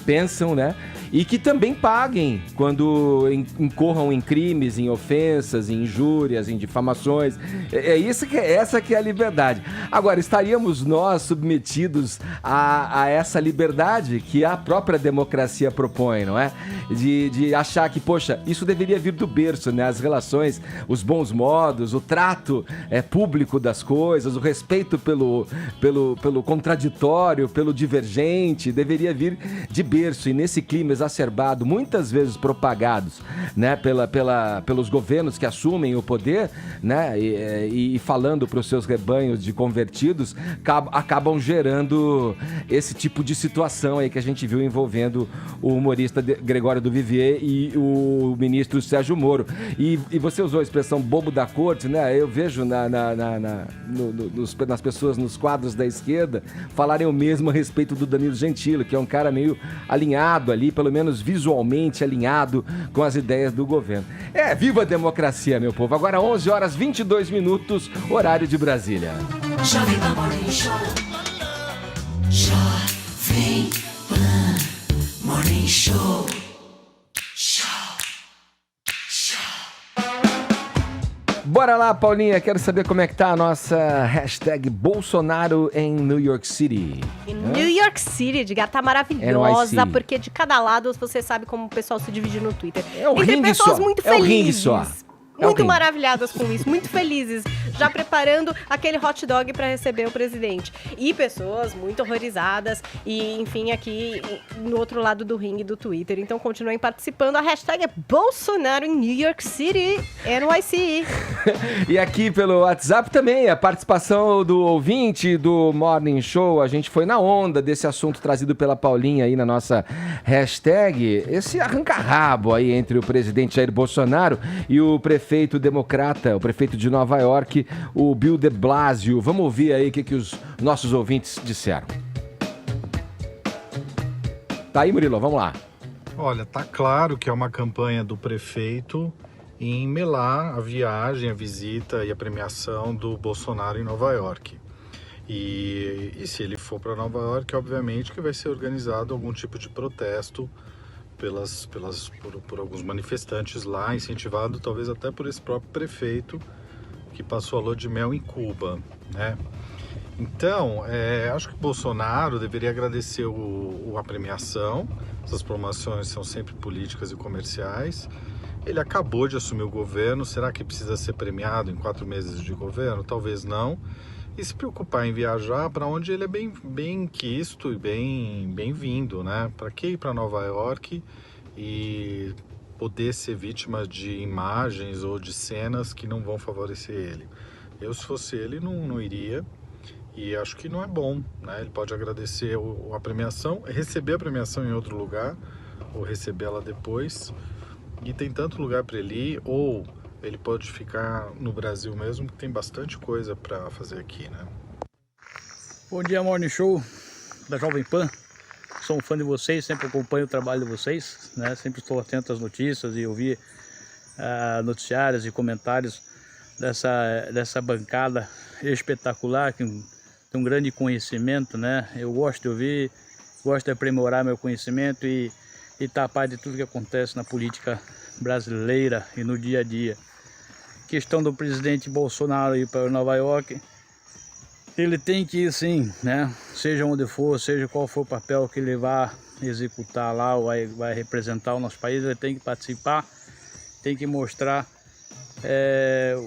pensam, né? E que também paguem quando incorram em crimes, em ofensas, em injúrias, em difamações. Essa que é a liberdade. Agora, estaríamos nós submetidos a essa liberdade que a própria democracia propõe, não é? De achar que, poxa, isso deveria vir do berço, né? As relações, os bons modos, o trato público das coisas, o respeito pelo contraditório, pelo divergente, deveria vir de berço. E nesse clima exacerbado, muitas vezes propagados, né, pelos governos que assumem o poder, né, e falando para os seus rebanhos de convertidos, acabam gerando esse tipo de situação aí que a gente viu envolvendo o humorista Gregório do Vivier e o ministro Sérgio Moro. E você usou a expressão bobo da corte, né? Eu vejo nas pessoas nos quadros da esquerda falarem o mesmo a respeito do Danilo Gentili, que é um cara meio alinhado ali, pelo menos visualmente alinhado com as ideias do governo. Viva a democracia, meu povo. Agora 11h22, horário de Brasília. Jovem Pan Morning Show. Jovem Pan Morning Show. Bora lá, Paulinha, quero saber como é que tá a nossa hashtag Bolsonaro em New York City. New York City, Edgar, tá maravilhosa, porque de cada lado você sabe como o pessoal se divide no Twitter. Entre pessoas muito felizes. É o ringue só. Muito maravilhadas com isso, muito felizes, já preparando aquele hot dog para receber o presidente. E pessoas muito horrorizadas e, enfim, aqui no outro lado do ringue do Twitter. Então, continuem participando. A hashtag é Bolsonaro em New York City, NYC. E aqui pelo WhatsApp também, a participação do ouvinte do Morning Show. A gente foi na onda desse assunto trazido pela Paulinha aí na nossa hashtag. Esse arranca-rabo aí entre o presidente Jair Bolsonaro e o prefeito democrata, o prefeito de Nova York, o Bill de Blasio. Vamos ouvir aí o que os nossos ouvintes disseram. Tá aí, Murilo, vamos lá. Olha, tá claro que é uma campanha do prefeito em melar a viagem, a visita e a premiação do Bolsonaro em Nova York. E se ele for para Nova York, obviamente que vai ser organizado algum tipo de protesto por alguns manifestantes lá, incentivado talvez até por esse próprio prefeito que passou a lua de mel em Cuba, né? Então, acho que o Bolsonaro deveria agradecer a premiação. Essas promoções são sempre políticas e comerciais. Ele acabou de assumir o governo, será que precisa ser premiado em 4 meses de governo? Talvez não. E se preocupar em viajar para onde ele é bem quisto e bem-vindo, né? Para que ir para Nova York e poder ser vítima de imagens ou de cenas que não vão favorecer ele? Eu, se fosse ele, não iria, e acho que não é bom, né? Ele pode agradecer a premiação, receber a premiação em outro lugar, ou recebê-la depois, e tem tanto lugar para ele ir, ou ele pode ficar no Brasil mesmo, que tem bastante coisa para fazer aqui, né? Bom dia, Morning Show da Jovem Pan. Sou um fã de vocês, sempre acompanho o trabalho de vocês, né? Sempre estou atento às notícias e ouvir noticiários e comentários dessa bancada espetacular, que um grande conhecimento, né? Eu gosto de ouvir, gosto de aprimorar meu conhecimento e tapar de tudo que acontece na política brasileira e no dia a dia. Questão do presidente Bolsonaro ir para Nova York, ele tem que ir sim, né? Seja onde for, seja qual for o papel que ele vai executar lá, ou vai representar o nosso país, ele tem que participar, tem que mostrar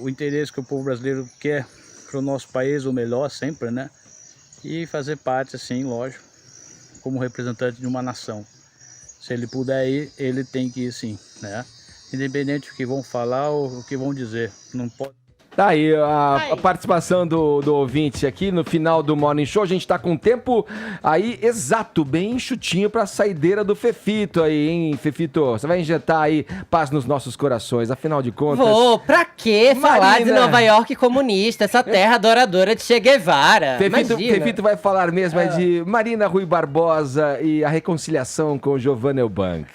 o interesse que o povo brasileiro quer para o nosso país, o melhor sempre, né? E fazer parte, assim, lógico, como representante de uma nação. Se ele puder ir, ele tem que ir sim, né? Independente do que vão falar ou o que vão dizer, não pode... Tá aí a participação do ouvinte aqui no final do Morning Show. A gente tá com o tempo aí exato, bem enxutinho pra saideira do Fefito aí, hein, Fefito? Você vai injetar aí paz nos nossos corações, afinal de contas... Vou, pra que falar de Nova York comunista, essa terra adoradora de Che Guevara? Fefito vai falar mesmo de Marina Rui Barbosa e a reconciliação com Giovanna Eubank.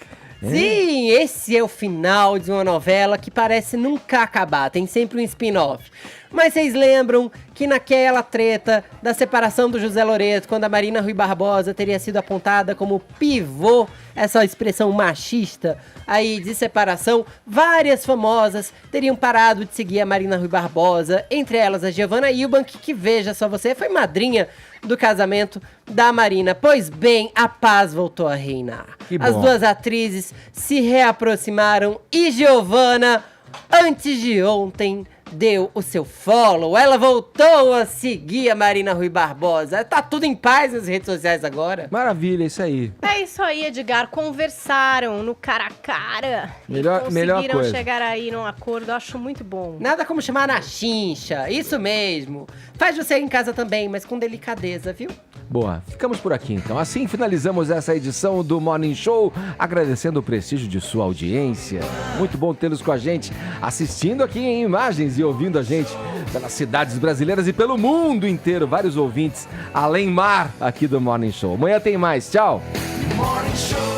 Sim, esse é o final de uma novela que parece nunca acabar, tem sempre um spin-off. Mas vocês lembram que naquela treta da separação do José Loreto, quando a Marina Rui Barbosa teria sido apontada como pivô, essa expressão machista aí de separação, várias famosas teriam parado de seguir a Marina Rui Barbosa, entre elas a Giovanna Eubank, que veja só você, foi madrinha do casamento da Marina. Pois bem, a paz voltou a reinar. As duas atrizes se reaproximaram e Giovanna, antes de ontem, deu o seu follow. Ela voltou a seguir a Marina Rui Barbosa. Tá tudo em paz nas redes sociais agora. Maravilha, isso aí. É isso aí, Edgar. Conversaram no cara a cara. Melhor conseguiram coisa. chegar aí num acordo. Eu acho muito bom. Nada como chamar na chincha. Isso mesmo. Faz você em casa também, mas com delicadeza, viu? Boa, ficamos por aqui então. Assim finalizamos essa edição do Morning Show, agradecendo o prestígio de sua audiência. Muito bom tê-los com a gente, assistindo aqui em imagens e ouvindo a gente pelas cidades brasileiras e pelo mundo inteiro. Vários ouvintes além mar aqui do Morning Show. Amanhã tem mais, tchau! Morning Show.